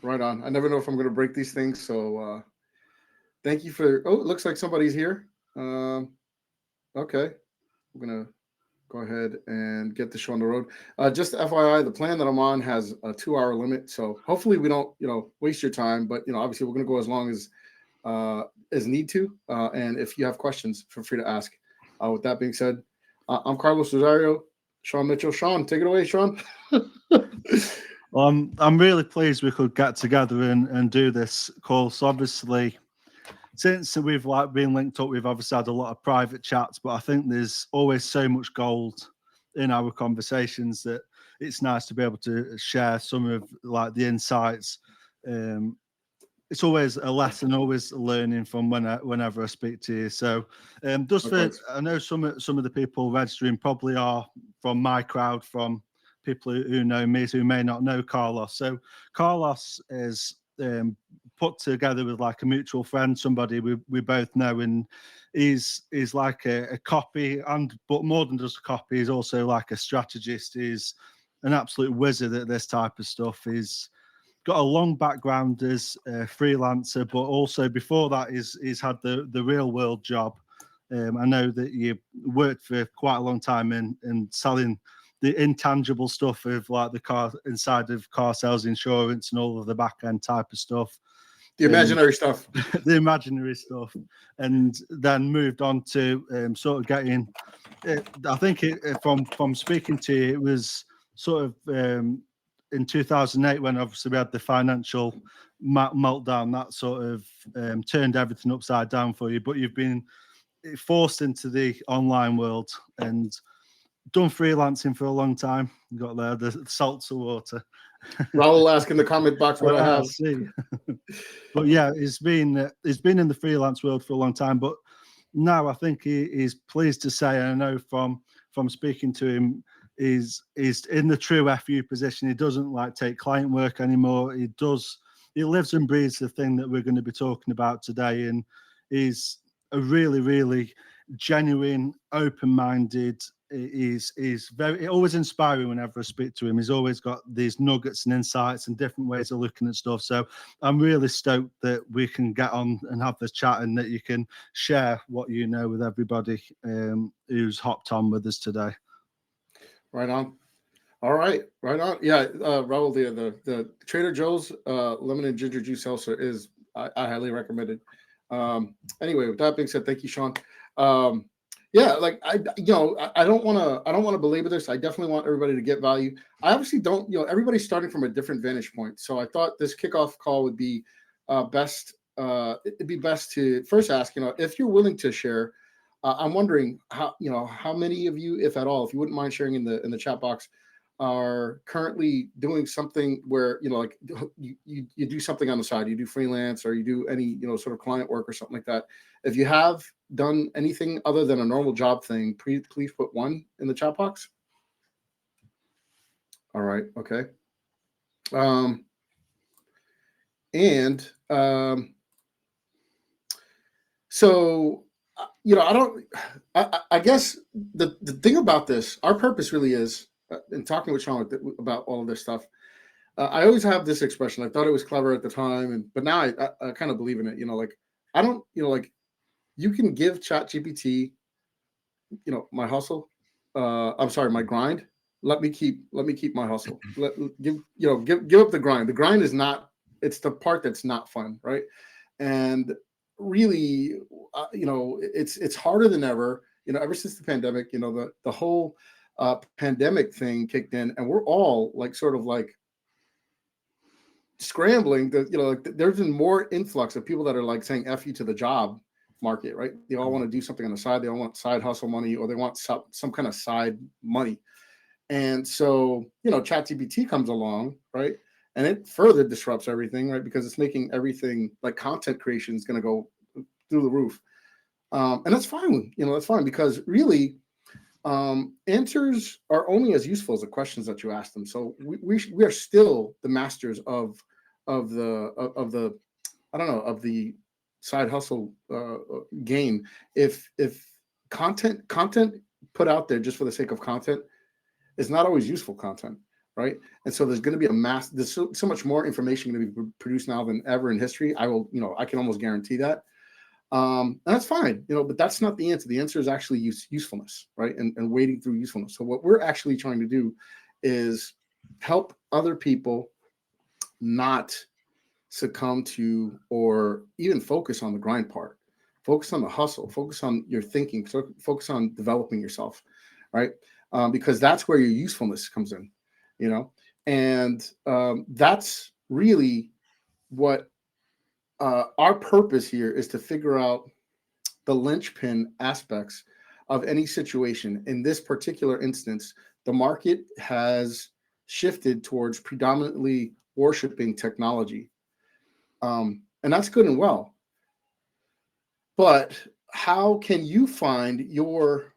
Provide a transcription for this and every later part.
Right on. I never know if I'm going to break these things. So thank you for. Oh, it looks like somebody's here. Okay. I'm going to go ahead and get the show on the road. Just FYI, the plan that I'm on has a 2 hour limit. So hopefully we don't, waste your time. But, obviously we're going to go as need to. And if you have questions, feel free to ask. With that being said, I'm Carlos Rosario, Sean Mitchell. Sean, take it away, Sean. Well, I'm really pleased we could get together and do this course. Obviously, since we've been linked up, we've obviously had a lot of private chats, but I think there's always so much gold in our conversations that it's nice to be able to share some of the insights. It's always a lesson, always learning from whenever I speak to you. So, I know some of the people registering probably are from my crowd, from people who know me, who may not know Carlos. So, Carlos is put together with a mutual friend, somebody we both know, and he's like a copy, but more than just a copy, he's also like a strategist. He's an absolute wizard at this type of stuff. He's got a long background as a freelancer, but also before that, he's had the real world job. I know that you worked for quite a long time in selling the intangible stuff of the car inside of car sales, insurance, and all of the back end type of stuff. The imaginary stuff. The imaginary stuff. And then moved on to sort of getting, I think from speaking to you, it was sort of in 2008 when obviously we had the financial meltdown that sort of turned everything upside down for you. But you've been forced into the online world and done freelancing for a long time. You got there the salts of water. Raul ask in the comment box what I have. See. But yeah, he's been in the freelance world for a long time. But now I think he's pleased to say, and I know from speaking to him, is in the true FU position. He doesn't take client work anymore. He lives and breathes the thing that we're going to be talking about today, and he's a really, really genuine, open-minded. He's very always inspiring whenever I speak to him. He's always got these nuggets and insights and different ways of looking at stuff. So I'm really stoked that we can get on and have this chat, and that you can share what you know with everybody who's hopped on with us today. Right on. All right, right on. Yeah, Raul, the Trader Joe's lemon and ginger juice seltzer is I highly recommend it. Anyway, with that being said, thank you, Sean. Yeah, I don't want to belabor this. I definitely want everybody to get value. I obviously don't. Everybody's starting from a different vantage point, so I thought this kickoff call would be best. It'd be best to first ask, if you're willing to share. I'm wondering how many of you, if at all, if you wouldn't mind sharing in the chat box, are currently doing something where you do something on the side, you do freelance, or you do any sort of client work or something like that. If you have done anything other than a normal job thing, please put one in the chat box. All right, okay. So I guess the thing about this, our purpose really is in talking with Sean about all of this stuff. I always have this expression. I thought it was clever at the time, but now I kind of believe in it. I don't, you can give ChatGPT, my hustle. I'm sorry, my grind. Let me keep my hustle. Give up the grind. The grind is not. It's the part that's not fun, right? And really, it's harder than ever. Ever since the pandemic, the whole pandemic thing kicked in, and we're all sort of scrambling. There's been more influx of people that are saying "f you" to the job market, right? They all want to do something on the side. They all want side hustle money, or they want some kind of side money. And so, ChatGPT comes along, right? And it further disrupts everything, right? Because it's making everything content creation is going to go through the roof. And that's fine. That's fine because really answers are only as useful as the questions that you ask them. So we are still the masters of the I don't know, of the side hustle game. If content put out there just for the sake of content is not always useful content. right? And so there's going to be there's so much more information going to be produced now than ever in history. I can almost guarantee that. And that's fine, but that's not the answer. The answer is actually usefulness, right? And wading through usefulness. So what we're actually trying to do is help other people not succumb to or even focus on the grind part. Focus on the hustle. Focus on your thinking. So focus on developing yourself, right? Because that's where your usefulness comes in, and that's really what our purpose here is, to figure out the linchpin aspects of any situation. In this particular instance, the market has shifted towards predominantly worshiping technology. And that's good and well. But how can you find your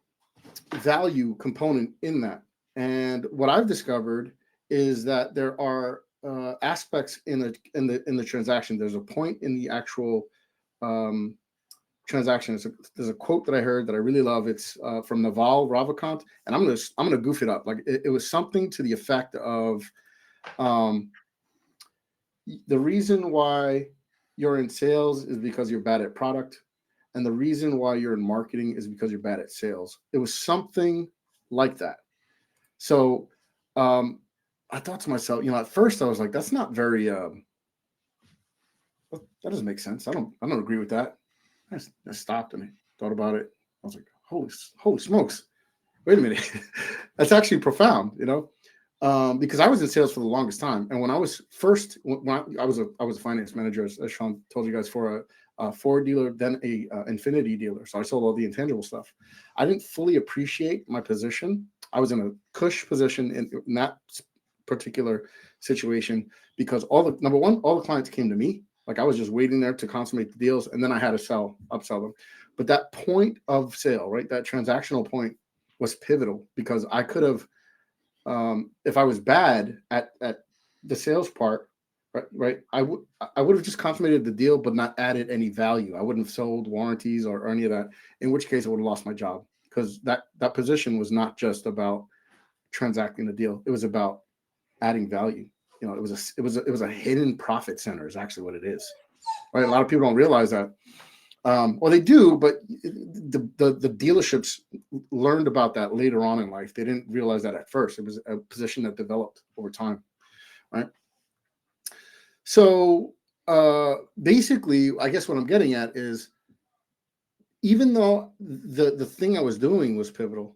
value component in that? And what I've discovered is that there are aspects in the transaction. There's a point in the actual transaction. There's a quote that I heard that I really love. It's from Naval Ravikant, and I'm gonna goof it up. Like it was something to the effect of, the reason why you're in sales is because you're bad at product, and the reason why you're in marketing is because you're bad at sales. It was something like that. So I thought to myself, at first I was like, that's not very that doesn't make sense. I don't agree with that. I stopped and I thought about it. I was like, holy smokes. Wait a minute. That's actually profound, because I was in sales for the longest time. And when I was I was a finance manager, as Sean told you guys, for a Ford dealer, then a Infinity dealer. So I sold all the intangible stuff. I didn't fully appreciate my position. I was in a cush position in that particular situation, because number one, all the clients came to me. Like I was just waiting there to consummate the deals, and then I had to upsell them. But that point of sale, right, that transactional point was pivotal, because I could have, if I was bad at the sales part, right, I would have just consummated the deal, but not added any value. I wouldn't have sold warranties or any of that. In which case, I would have lost my job, because that position was not just about transacting the deal; it was about adding value. It was a hidden profit center is actually what it is, right? A lot of people don't realize that. Well, they do, but the dealerships learned about that later on in life. They didn't realize that at first. It was a position that developed over time, right? So basically, I guess what I'm getting at is, even though the thing I was doing was pivotal,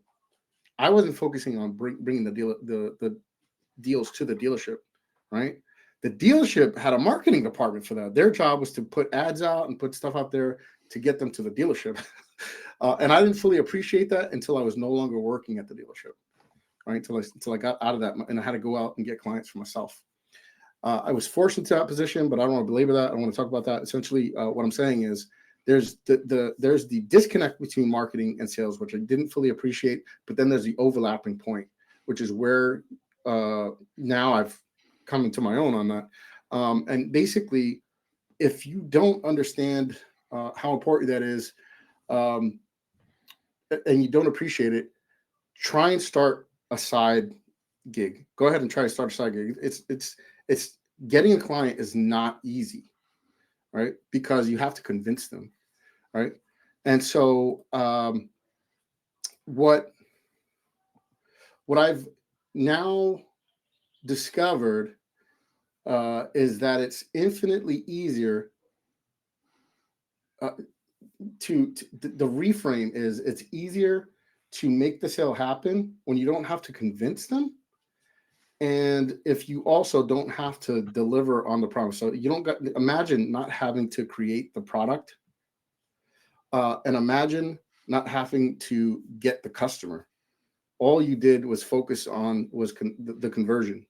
I wasn't focusing on bringing the deals to the dealership, right? The dealership had a marketing department for that. Their job was to put ads out and put stuff out there to get them to the dealership. And I didn't fully appreciate that until I was no longer working at the dealership, right? Until I got out of that, and I had to go out and get clients for myself. I was forced into that position, but I don't want to belabor that. I don't want to talk about that. Essentially, what I'm saying is, there's the disconnect between marketing and sales, which I didn't fully appreciate. But then there's the overlapping point, which is where now I've come into my own on that. And basically, if you don't understand how important that is, and you don't appreciate it, try and start a side gig. Go ahead and try to start a side gig. It's getting a client is not easy, right? Because you have to convince them, right? And so what I've now discovered is that it's infinitely easier the reframe is, it's easier to make the sale happen when you don't have to convince them, and if you also don't have to deliver on the promise. So you don't imagine not having to create the product, and imagine not having to get the customer. All you did was focus on the conversion.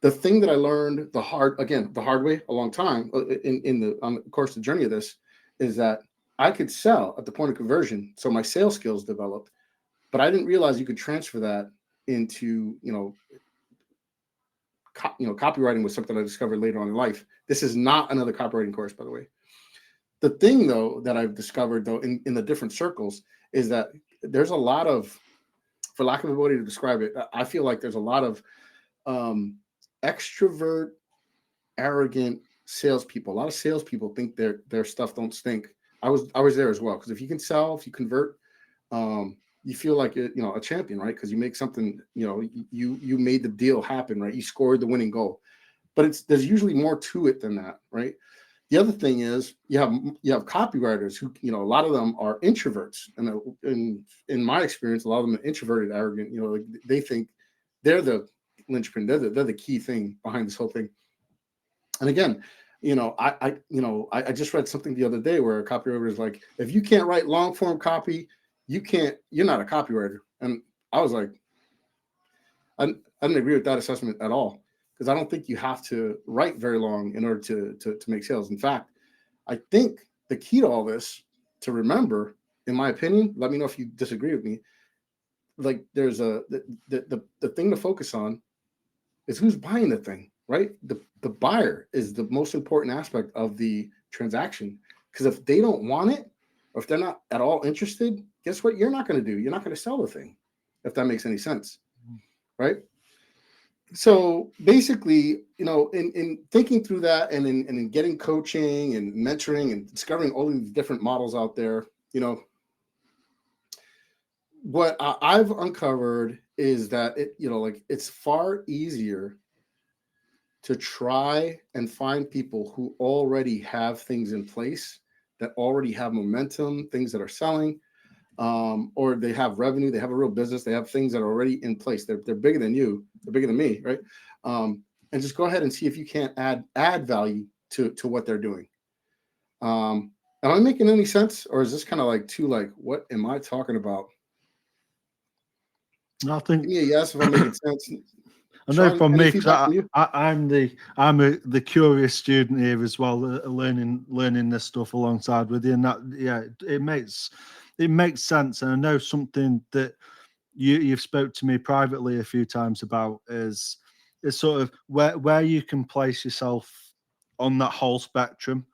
The thing that I learned the hard way a long time on the course, the journey of this, is that I could sell at the point of conversion. So my sales skills developed, but I didn't realize you could transfer that into, copywriting was something I discovered later on in life. This is not another copywriting course, by the way. The thing, though, that I've discovered, though, in the different circles, is that there's a lot of, for lack of a way to describe it, I feel like there's a lot of extrovert, arrogant salespeople. A lot of salespeople think their stuff don't stink. I was there as well, because if you can sell, if you convert, you feel like a champion, right? Because you make something, you made the deal happen, right? You scored the winning goal. But there's usually more to it than that, right? The other thing is you have copywriters who, a lot of them are introverts, and in my experience, a lot of them are introverted, arrogant. Like they think they're the linchpin, they're the key thing behind this whole thing. And again, I just read something the other day where a copywriter is like, if you can't write long form copy, you're not a copywriter. And I was like, I didn't agree with that assessment at all, because I don't think you have to write very long in order to make sales. In fact, I think the key to all this, to remember, in my opinion, let me know if you disagree with me, like there's the thing to focus on is who's buying the thing, right? The buyer is the most important aspect of the transaction, because if they don't want it, or if they're not at all interested, guess what you're not going to do? You're not going to sell the thing, if that makes any sense, right? So basically, in thinking through that, and in getting coaching and mentoring and discovering all these different models out there, what I've uncovered is that it's far easier to try and find people who already have things in place, that already have momentum, things that are selling, or they have revenue, they have a real business, they have things that are already in place. They're bigger than you, they're bigger than me, right? And just go ahead and see if you can't add value to what they're doing. Am I making any sense, or is this kind of like what am I talking about? I think, give me a yes if I'm making sense. I know Sean, from any me, 'cause feedback from you? I'm the curious student here as well, learning this stuff alongside with you, and that it makes sense. And I know something that you've spoke to me privately a few times about is sort of where you can place yourself on that whole spectrum.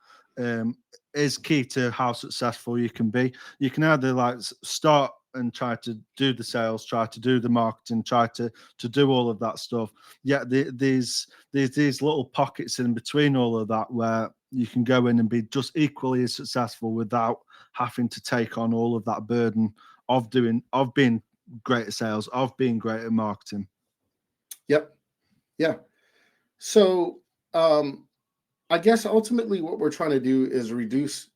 Is key to how successful you can be. You can either like start and try to do the sales, try to do the marketing, try to do all of that stuff. Yet these little pockets in between all of that where you can go in and be just equally as successful without having to take on all of that burden of being great at sales, of being great at marketing. Yep. Yeah. So I guess ultimately what we're trying to do is reduce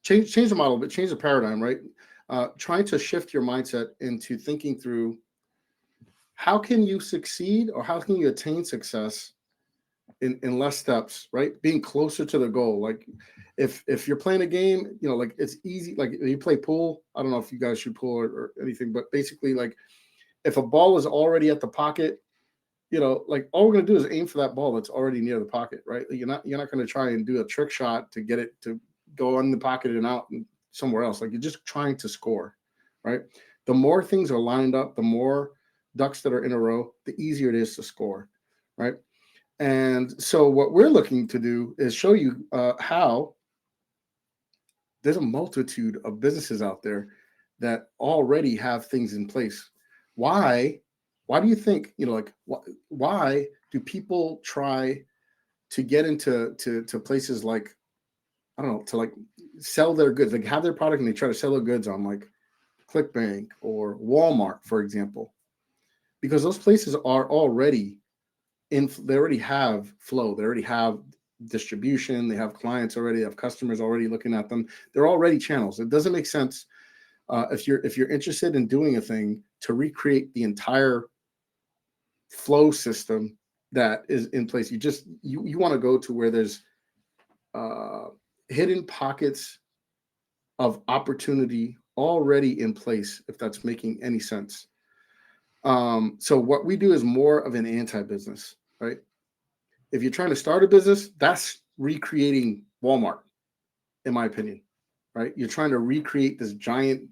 change the model, but change the paradigm, right? Trying to shift your mindset into thinking through how can you succeed, or how can you attain success in less steps, right? Being closer to the goal. Like if you're playing a game, like it's easy. Like you play pool. I don't know if you guys shoot pool or anything, but basically, like if a ball is already at the pocket, like all we're gonna do is aim for that ball that's already near the pocket, right? You're not gonna try and do a trick shot to get it to go in the pocket and out and somewhere else. Like you're just trying to score, right? The more things are lined up, the more ducks that are in a row, the easier it is to score, right? And so what we're looking to do is show you how there's a multitude of businesses out there that already have things in place. Why do you think, like why do people try to get into places like, I don't know, to like sell their goods, like have their product and they try to sell their goods on like ClickBank or Walmart, for example? Because those places are already they already have flow, they already have distribution, they have clients already, they have customers already looking at them. They're already channels. It doesn't make sense if you're interested in doing a thing to recreate the entire flow system that is in place. You want to go to where there's hidden pockets of opportunity already in place, if that's making any sense. So what we do is more of an anti-business, right? If you're trying to start a business, that's recreating Walmart, in my opinion, right? You're trying to recreate this giant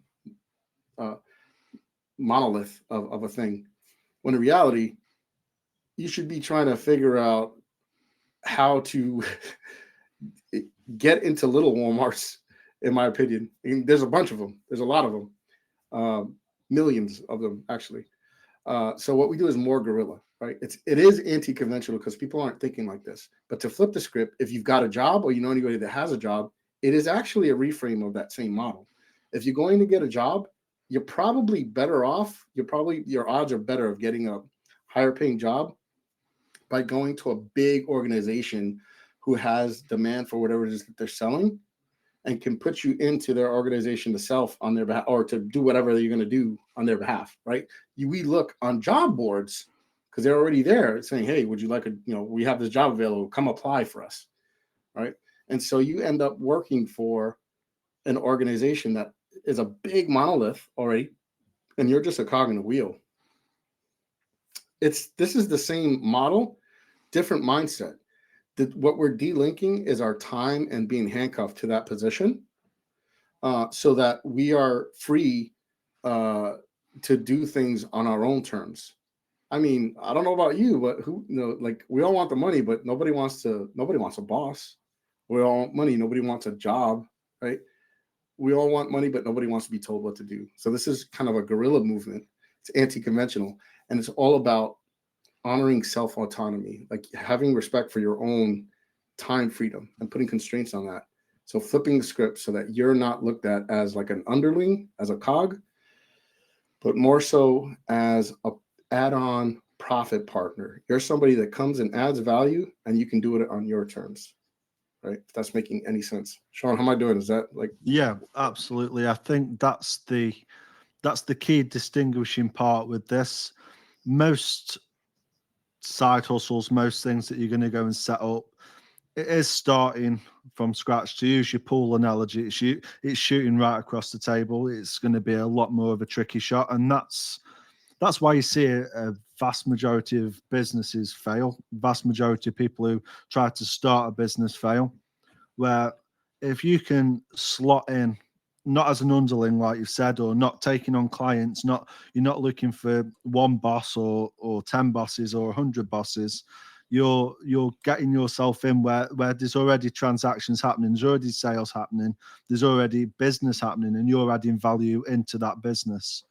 monolith of a thing, when in reality, you should be trying to figure out how to get into little Walmarts, in my opinion. And there's a bunch of them. There's a lot of them, millions of them, actually. So what we do is more guerrilla, right? It is anti-conventional because people aren't thinking like this. But to flip the script, if you've got a job or you know anybody that has a job, it is actually a reframe of that same model. If you're going to get a job, you're probably better off. Your odds are better of getting a higher paying job by going to a big organization who has demand for whatever it is that they're selling and can put you into their organization to sell on their behalf or to do whatever you're going to do on their behalf, right? We look on job boards because they're already there saying, hey, would you like we have this job available, come apply for us, right? And so you end up working for an organization that is a big monolith already, and you're just a cog in the wheel. This is the same model, different mindset. What we're delinking is our time and being handcuffed to that position, so that we are free to do things on our own terms. I mean, I don't know about you, but like we all want the money, but nobody wants a boss. We all want money. Nobody wants a job, right? We all want money, but nobody wants to be told what to do. So this is kind of a guerrilla movement. It's anti-conventional, and it's all about honoring self-autonomy, like having respect for your own time freedom and putting constraints on that. So flipping the script so that you're not looked at as like an underling, as a cog, but more so as a add-on profit partner. You're somebody that comes and adds value, and you can do it on your terms, right? If that's making any sense. Sean, how am I doing? Is that like? Yeah, absolutely. I think that's the key distinguishing part with this. Most side hustles, most things that you're going to go and set up, it is starting from scratch. To use your pool analogy, it's shooting right across the table. It's going to be a lot more of a tricky shot, and that's why you see a vast majority of businesses fail. Vast majority of people who try to start a business fail. Where if you can slot in, not as an underling, like you've said, or not taking on clients, you're not looking for one boss or 10 bosses or 100 bosses. You're getting yourself in where there's already transactions happening, there's already sales happening, there's already business happening, and you're adding value into that business.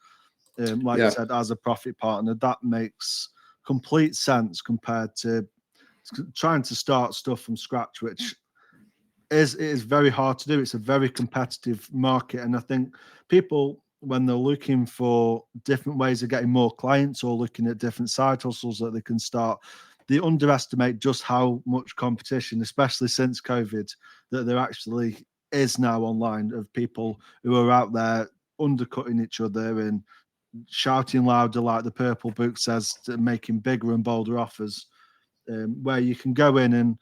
Like you said, as a profit partner, that makes complete sense compared to trying to start stuff from scratch, which it is very hard to do. It's a very competitive market, and I think people, when they're looking for different ways of getting more clients or looking at different side hustles that they can start, they underestimate just how much competition, especially since COVID, that there actually is now online, of people who are out there undercutting each other and shouting louder, like the Purple Book says, making bigger and bolder offers, where you can go in and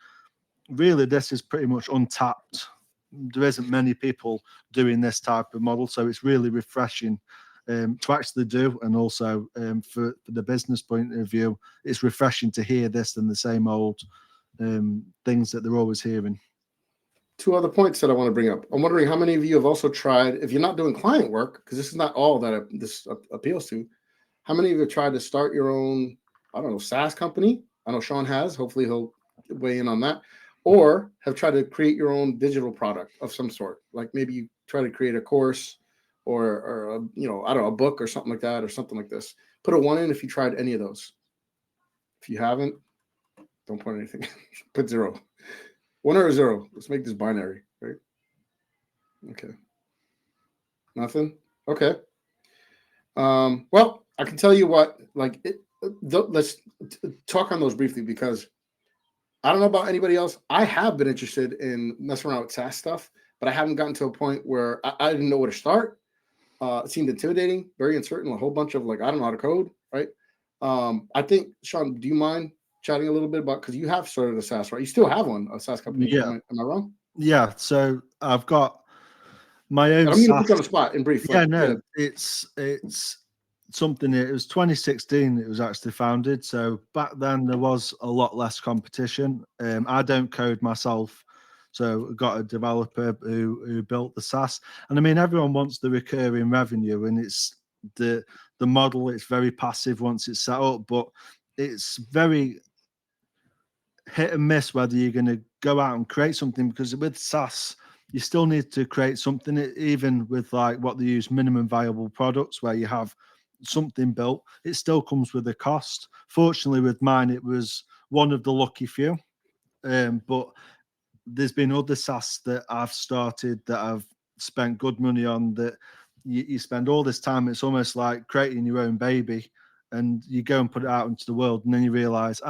really this is pretty much untapped. There isn't many people doing this type of model, so it's really refreshing to actually do, and also for the business point of view, it's refreshing to hear this than the same old things that they're always hearing. Two other points that I want to bring up. I'm wondering how many of you have also tried, if you're not doing client work, because this is not all that this appeals to, how many of you have tried to start your own, I don't know, SaaS company? I know Sean has. Hopefully he'll weigh in on that. Or have tried to create your own digital product of some sort. Like maybe you try to create a course or I don't know, a book or something like that, or something like this. Put a 1 in if you tried any of those. If you haven't, don't put anything. Put 0. 1 or a 0. Let's make this binary, right? Okay. Nothing? Okay. Well, I can tell you what, let's talk on those briefly, because I don't know about anybody else. I have been interested in messing around with SaaS stuff, but I haven't gotten to a point where I didn't know where to start. It seemed intimidating, very uncertain, a whole bunch of I don't know how to code, right? I think, Sean, do you mind chatting a little bit about, because you have started a SaaS, right? You still have a SaaS company. Yeah. Am I wrong? Yeah. So I've got my own. I'm going to put you on the spot in brief. It's something. It was 2016. It was actually founded. So back then there was a lot less competition. I don't code myself, so I got a developer who built the SaaS. And I mean, everyone wants the recurring revenue, and it's the model. It's very passive once it's set up, but it's very hit and miss whether you're going to go out and create something, because with SaaS, you still need to create something, even with like what they use minimum viable products, where you have something built, it still comes with a cost. Fortunately, with mine, it was one of the lucky few. But there's been other SaaS that I've started that I've spent good money on, that you spend all this time. It's almost like creating your own baby, and you go and put it out into the world, and then you realize,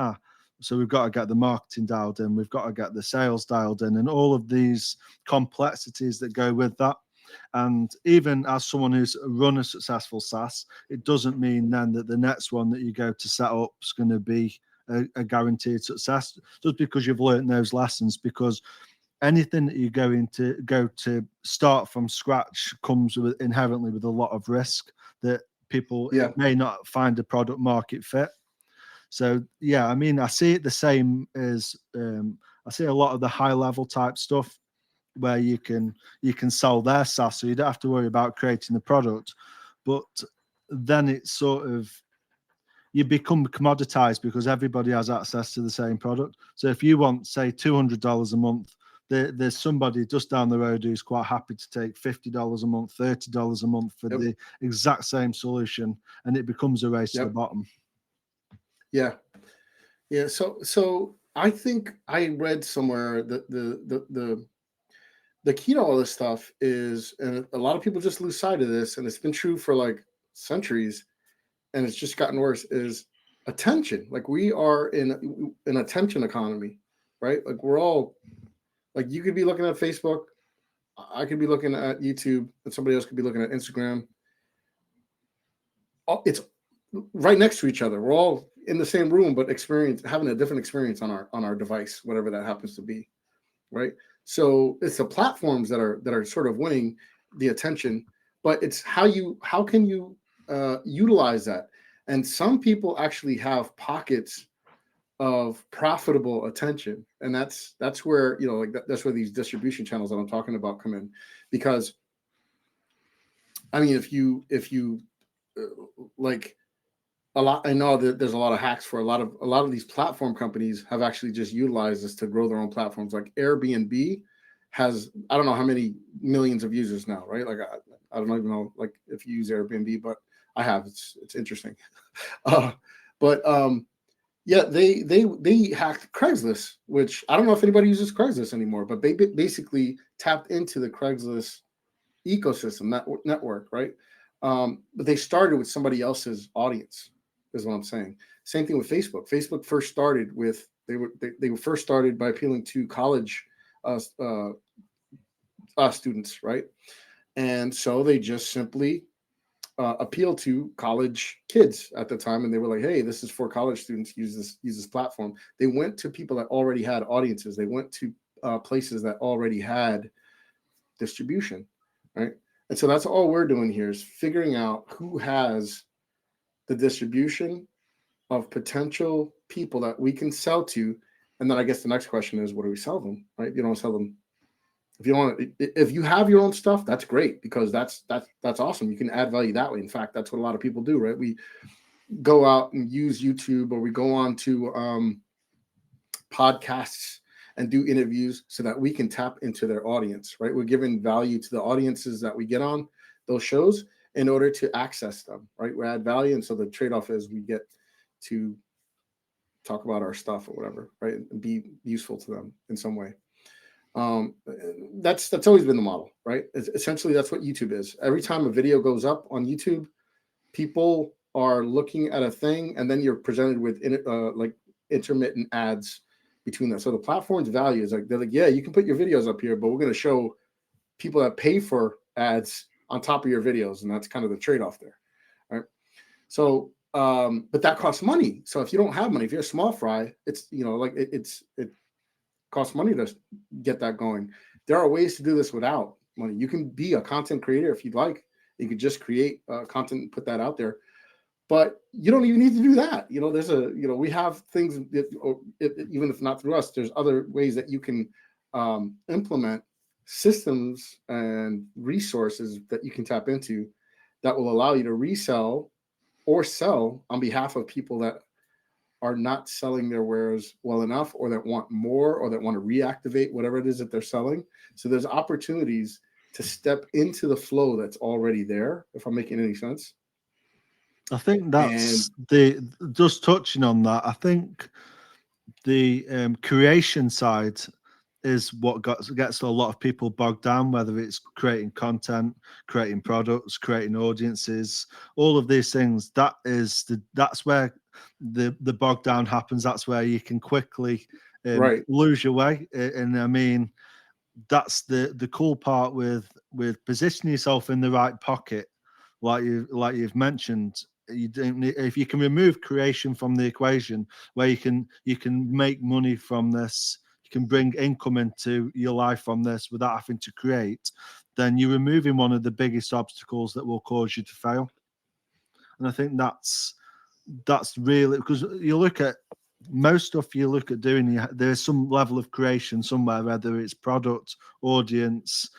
so we've got to get the marketing dialed in, we've got to get the sales dialed in, and all of these complexities that go with that. And even as someone who's run a successful SaaS, it doesn't mean then that the next one that you go to set up is going to be a guaranteed success, just because you've learned those lessons. Because anything that you go to start from scratch comes with inherently with a lot of risk, that people may not find a product market fit. So yeah, I mean, I see it the same as I see a lot of the high level type stuff where you can sell their SaaS, so you don't have to worry about creating the product. But then it's sort of, you become commoditized because everybody has access to the same product. So if you want, say, $200 a month, there's somebody just down the road who's quite happy to take $50 a month, $30 a month for the exact same solution, and it becomes a race to the bottom. Yeah. So I think I read somewhere that the key to all this stuff is, and a lot of people just lose sight of this, and it's been true for like centuries, and it's just gotten worse, is attention. Like, we are in an attention economy, right? Like, we're all, like, you could be looking at Facebook, I could be looking at YouTube, and somebody else could be looking at Instagram. It's right next to each other. We're all in the same room, but having a different experience on our device, whatever that happens to be, right? So it's the platforms that are sort of winning the attention, but it's how can you utilize that. And some people actually have pockets of profitable attention, and that's where, like that's where these distribution channels that I'm talking about come in. Because I mean, if you like, a lot, I know that there's a lot of hacks for a lot of these platform companies have actually just utilized this to grow their own platforms. Like Airbnb has, I don't know how many millions of users now, right? Like, I don't even know, like, if you use Airbnb, but I have. It's interesting. Yeah, they hacked Craigslist, which I don't know if anybody uses Craigslist anymore, but they basically tapped into the Craigslist ecosystem network, right? But they started with somebody else's audience, is what I'm saying. Same thing with Facebook. Facebook first started with, they were first started by appealing to college students, right? And so they just simply appeal to college kids at the time, and they were like, "Hey, this is for college students. Use this platform." They went to people that already had audiences. They went to places that already had distribution, right? And so that's all we're doing here, is figuring out who has the distribution of potential people that we can sell to. And then I guess the next question is, what do we sell them, right? You don't sell them. If you have your own stuff, that's great, because that's awesome. You can add value that way. In fact, that's what a lot of people do, right? We go out and use YouTube, or we go on to podcasts and do interviews so that we can tap into their audience, right? We're giving value to the audiences that we get on those shows in order to access them, right? We add value, and so the trade-off is we get to talk about our stuff or whatever, right? And be useful to them in some way. That's always been the model, right? Essentially, that's what YouTube is. Every time a video goes up on YouTube, people are looking at a thing, and then you're presented with like intermittent ads between that. So the platform's value is like, they're like, yeah, you can put your videos up here, but we're going to show people that pay for ads on top of your videos, and that's kind of the trade-off there, right? So, but that costs money. So if you don't have money, if you're a small fry, it's, like it costs money to get that going. There are ways to do this without money. You can be a content creator if you'd like. You could just create content and put that out there, but you don't even need to do that. There's we have things that, even if not through us, there's other ways that you can implement systems and resources that you can tap into that will allow you to resell or sell on behalf of people that are not selling their wares well enough, or that want more, or that want to reactivate whatever it is that they're selling. So there's opportunities to step into the flow that's already there, if I'm making any sense. I think that's And just touching on that. I think the creation side is what gets a lot of people bogged down, whether it's creating content, creating products, creating audiences, all of these things. That's where the bog down happens. That's where you can quickly right, lose your way. And I mean, that's the cool part with positioning yourself in the right pocket, like you've mentioned. You don't need, if you can remove creation from the equation, where you can make money from this, you can bring income into your life from this without having to create, then you're removing one of the biggest obstacles that will cause you to fail. And I think that's really, because you look at most stuff you look at doing, there's some level of creation somewhere, whether it's product, audience,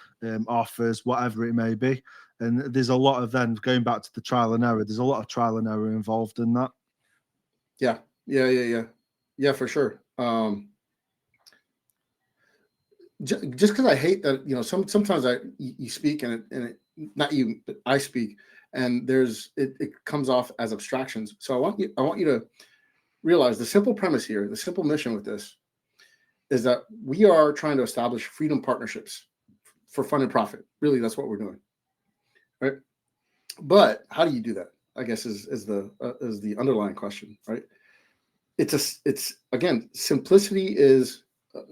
offers, whatever it may be. And there's a lot of, then going back to the trial and error, there's a lot of trial and error involved in that. yeah, for sure. Just because I hate that, sometimes you speak and not you, but I speak, and it comes off as abstractions. So I want you to realize the simple premise here, the simple mission with this is that we are trying to establish freedom partnerships for fun and profit. Really, that's what we're doing, right? But how do you do that? I guess is the underlying question, right? It's again, simplicity is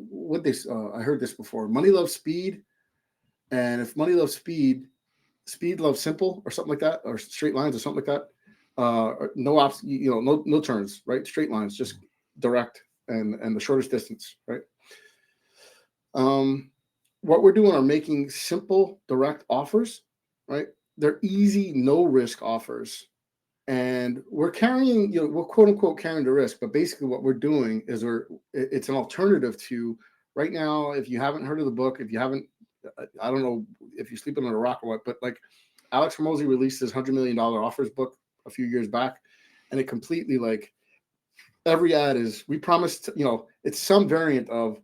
what they. I heard this before. Money loves speed, and if money loves speed, speed loves simple, or something like that, or straight lines, or something like that. No no turns, right? Straight lines, just direct and the shortest distance, right? What we're doing are making simple, direct offers, right? They're easy, no risk offers, and we're carrying, we're quote unquote carrying the risk, but basically what we're doing is it's an alternative to right now. If you haven't heard of the book, if you haven't, I don't know if you're sleeping on a rock or what, but like Alex Hormozi released his $100 million offers book a few years back, and it completely, like, every ad is, we promised, it's some variant of,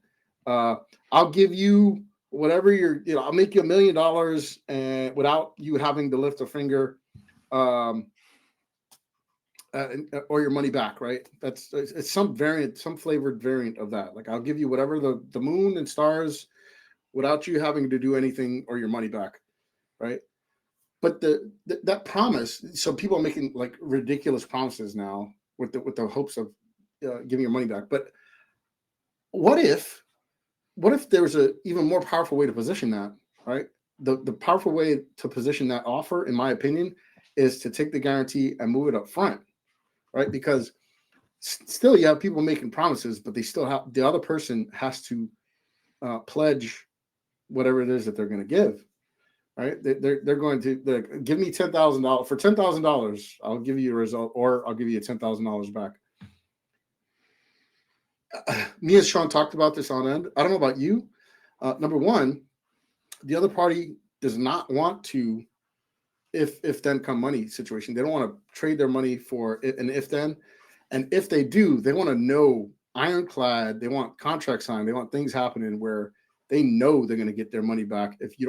I'll give you whatever I'll make you $1 million and without you having to lift a finger, or your money back, right? It's some variant, some flavored variant of that. Like, I'll give you whatever the moon and stars without you having to do anything or your money back, right? But that promise, so people are making like ridiculous promises now with the hopes of giving your money back. But what if there was a even more powerful way to position that, right? The powerful way to position that offer, in my opinion, is to take the guarantee and move it up front, right? Because still you have people making promises, but they still have, the other person has to pledge whatever it is that they're going to give, right? They're going to give me $10,000. For $10,000, I'll give you a result, or I'll give you $10,000 back. Me and Sean talked about this on end. I don't know about you. Number one, the other party does not want to if then come money situation. They don't want to trade their money for an if then. And if they do, they want to know ironclad. They want contract signed. They want things happening where they know they're going to get their money back if you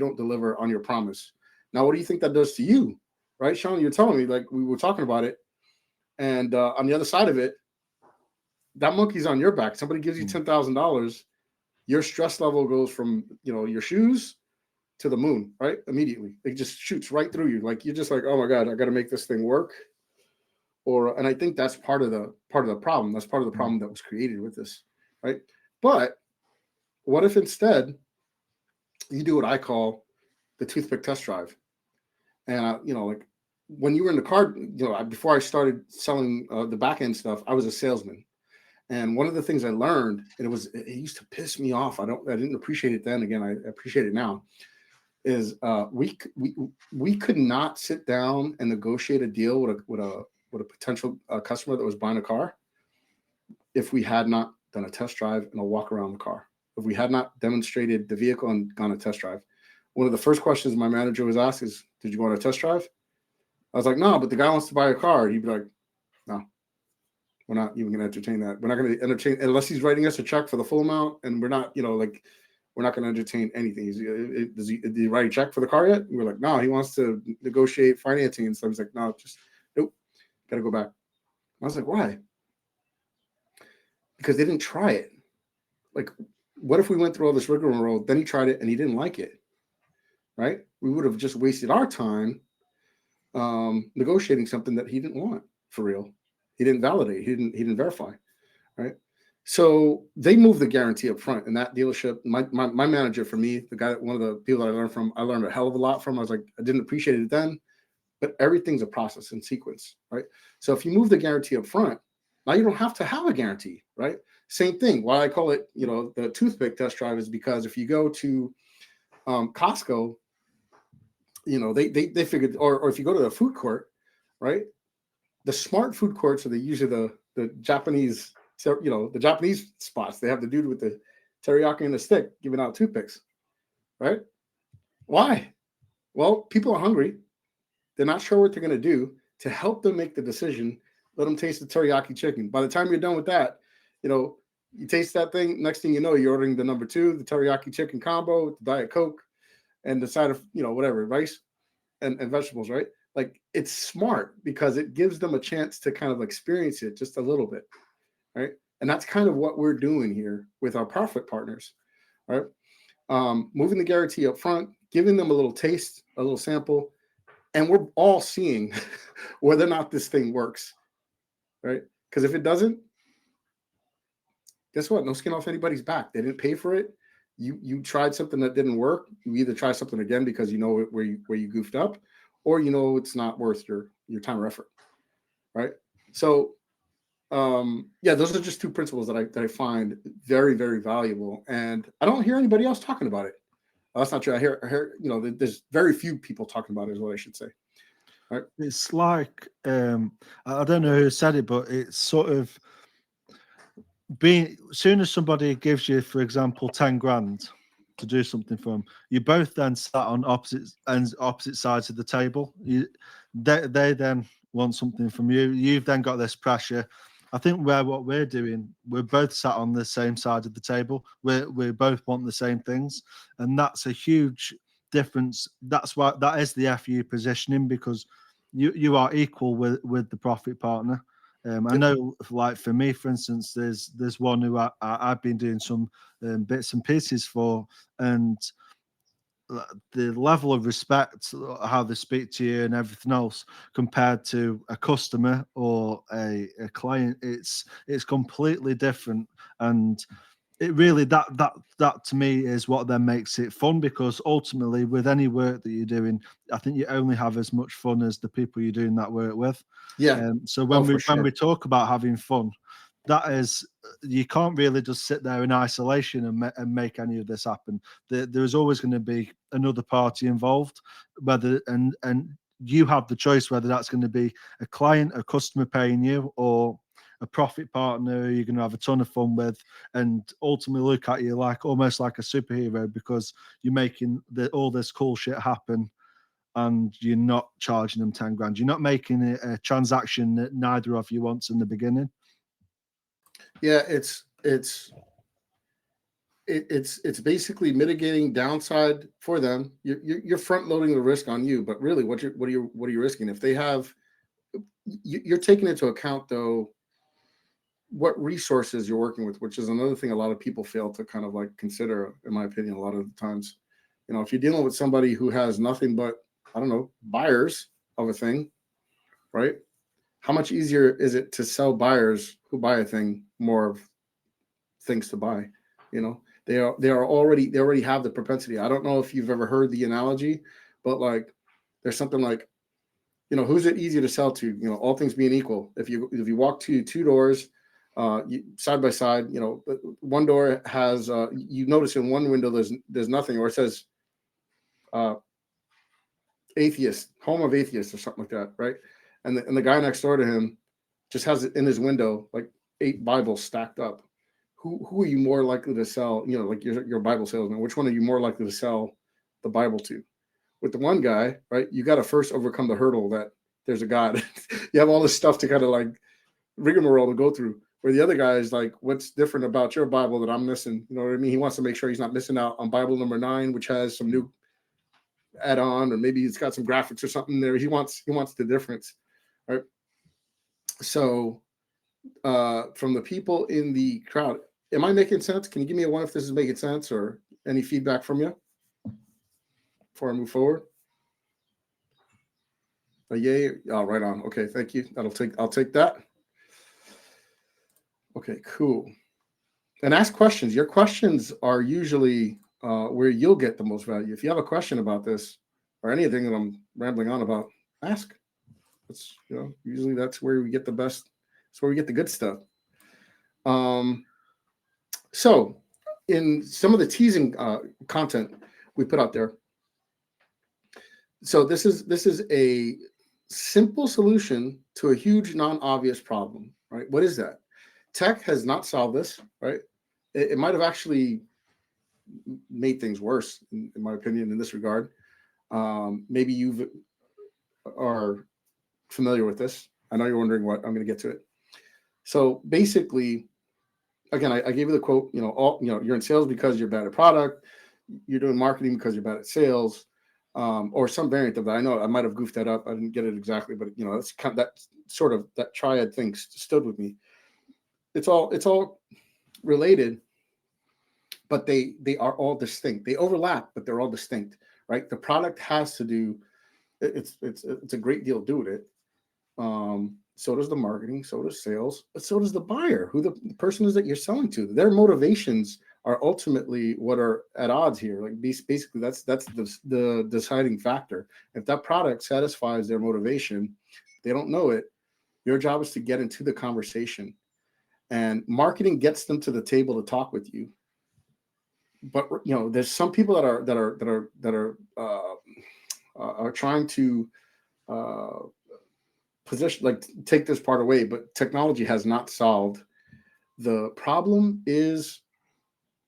don't deliver on your promise. Now, what do you think that does to you, right, Sean? You're telling me, like, we were talking about it, and on the other side of it, that monkey's on your back. Somebody gives you $10,000, your stress level goes from your shoes to the moon, right? Immediately, it just shoots right through you. Like, you're just like, oh my god, I got to make this thing work. And I think that's part of the problem. That's part of the problem that was created with this, right? But what if instead you do what I call the toothpick test drive? And like, when you were in the car, before I started selling the back end stuff, I was a salesman. And one of the things I learned, and it used to piss me off. I didn't appreciate it then. Again, I appreciate it now. Is we could not sit down and negotiate a deal with a potential customer that was buying a car if we had not done a test drive and a walk around the car. If we had not demonstrated the vehicle and gone a test drive. One of the first questions my manager was asked is, "Did you go on a test drive?" I was like, "No, but the guy wants to buy a car." He'd be like, "No, we're not even going to entertain that. We're not going to entertain unless he's writing us a check for the full amount, and we're not, we're not going to entertain anything." Did he write a check for the car yet? And we're like, "No, he wants to negotiate financing and stuff." He's like, "No, just Got to go back. I was like, why? Because they didn't try it. Like, what if we went through all this rigmarole, then he tried it and he didn't like it, right? We would have just wasted our time negotiating something that he didn't want for real. He didn't validate. He didn't verify, right? So they moved the guarantee up front in that dealership. My manager, for me, the guy, one of the people that I learned from, I learned a hell of a lot from. I was like, I didn't appreciate it then, but everything's a process and sequence, right? So if you move the guarantee up front, now you don't have to have a guarantee, right? Same thing. Why I call it, the toothpick test drive is because if you go to Costco, they figured, or if you go to the food court, right? The smart food courts are usually the Japanese, the Japanese spots. They have the dude with the teriyaki and the stick giving out toothpicks, right? Why? Well, people are hungry. They're not sure what they're going to do. To help them make the decision, let them taste the teriyaki chicken. By the time you're done with that, you taste that thing. Next thing you know, you're ordering the number 2, the teriyaki chicken combo with the Diet Coke and the side of, whatever, rice and vegetables, right? Like, it's smart because it gives them a chance to kind of experience it just a little bit, right? And that's kind of what we're doing here with our profit partners, right? Moving the guarantee up front, giving them a little taste, a little sample, and we're all seeing whether or not this thing works, right? Because if it doesn't, guess what? No skin off anybody's back. They didn't pay for it. You tried something that didn't work. You either try something again because you know where you goofed up, or it's not worth your time or effort, right? So, those are just 2 principles that I find very, very valuable, and I don't hear anybody else talking about it. That's not true. I hear there's very few people talking about it, is what I should say. Right? It's like I don't know who said it, but it's sort of being, as soon as somebody gives you, for example, 10 grand to do something for them, you both then sat on opposite sides of the table. They then want something from you. You've then got this pressure. I think what we're doing, we're both sat on the same side of the table. We both want the same things, and that's a huge difference. That's why that is the FU positioning, because you are equal with the profit partner. I know, like for me, for instance, there's one who I've been doing some bits and pieces for, and the level of respect, how they speak to you and everything else, compared to a customer or a client, it's completely different. And it really, that to me is what then makes it fun, because ultimately with any work that you're doing, I think you only have as much fun as the people you're doing that work with. Yeah. So when we talk about having fun, that is, you can't really just sit there in isolation and make any of this happen. There's always going to be another party involved, and you have the choice whether that's going to be a client, a customer paying you, or a profit partner you're going to have a ton of fun with, and ultimately look at you like almost like a superhero, because you're making all this cool shit happen, and you're not charging them 10 grand. You're not making a transaction that neither of you wants in the beginning. Yeah, it's basically mitigating downside for them. You're front loading the risk on you, but really, what are you risking? If they have, you're taking into account though what resources you're working with, which is another thing a lot of people fail to kind of like consider, in my opinion, a lot of the times. If you're dealing with somebody who has nothing but, I don't know, buyers of a thing, right? How much easier is it to sell buyers who buy a thing more of things to buy? They already have the propensity. I don't know if you've ever heard the analogy, but like there's something like, who's it easier to sell to? All things being equal, if you walk to 2 doors side by side, one door has you notice in one window there's nothing, or it says atheist, home of atheists or something like that, right? And the guy next door to him just has it in his window like 8 Bibles stacked up. Who are you more likely to sell? Like your Bible salesman, which one are you more likely to sell the Bible to? With the one guy, right, you got to first overcome the hurdle that there's a God. You have all this stuff to kind of like rigmarole to go through. Where the other guy is like, what's different about your Bible that I'm missing? You know what I mean? He wants to make sure he's not missing out on Bible number 9, which has some new add-on, or maybe it's got some graphics or something there. He wants the difference, right? So from the people in the crowd, am I making sense? Can you give me a one if this is making sense, or any feedback from you before I move forward? A yay? Oh, right on. Okay, thank you. I'll take that. Okay, cool. And ask questions. Your questions are usually where you'll get the most value. If you have a question about this or anything that I'm rambling on about, ask. It's usually that's where we get the best. That's where we get the good stuff. So in some of the teasing content we put out there, so this is a simple solution to a huge non-obvious problem, right? What is that? Tech has not solved this, right? It might have actually made things worse, in my opinion, in this regard. Maybe you are familiar with this. I know you're wondering what I'm going to get to it. So basically, again, I gave you the quote. You're in sales because you're bad at product. You're doing marketing because you're bad at sales, or some variant of that. I know I might have goofed that up. I didn't get it exactly, but it's kind of that sort of that triad thing stood with me. It's all related, but they are all distinct. They overlap, but they're all distinct, right? The product has to do. It's a great deal doing it. So does the marketing, so does sales, but so does the buyer, who the person is that you're selling to. Their motivations are ultimately what are at odds here. Like basically, that's the deciding factor. If that product satisfies their motivation, they don't know it. Your job is to get into the conversation, and marketing gets them to the table to talk with you. But there's some people that are trying to position, like, take this part away, but technology has not solved the problem. Is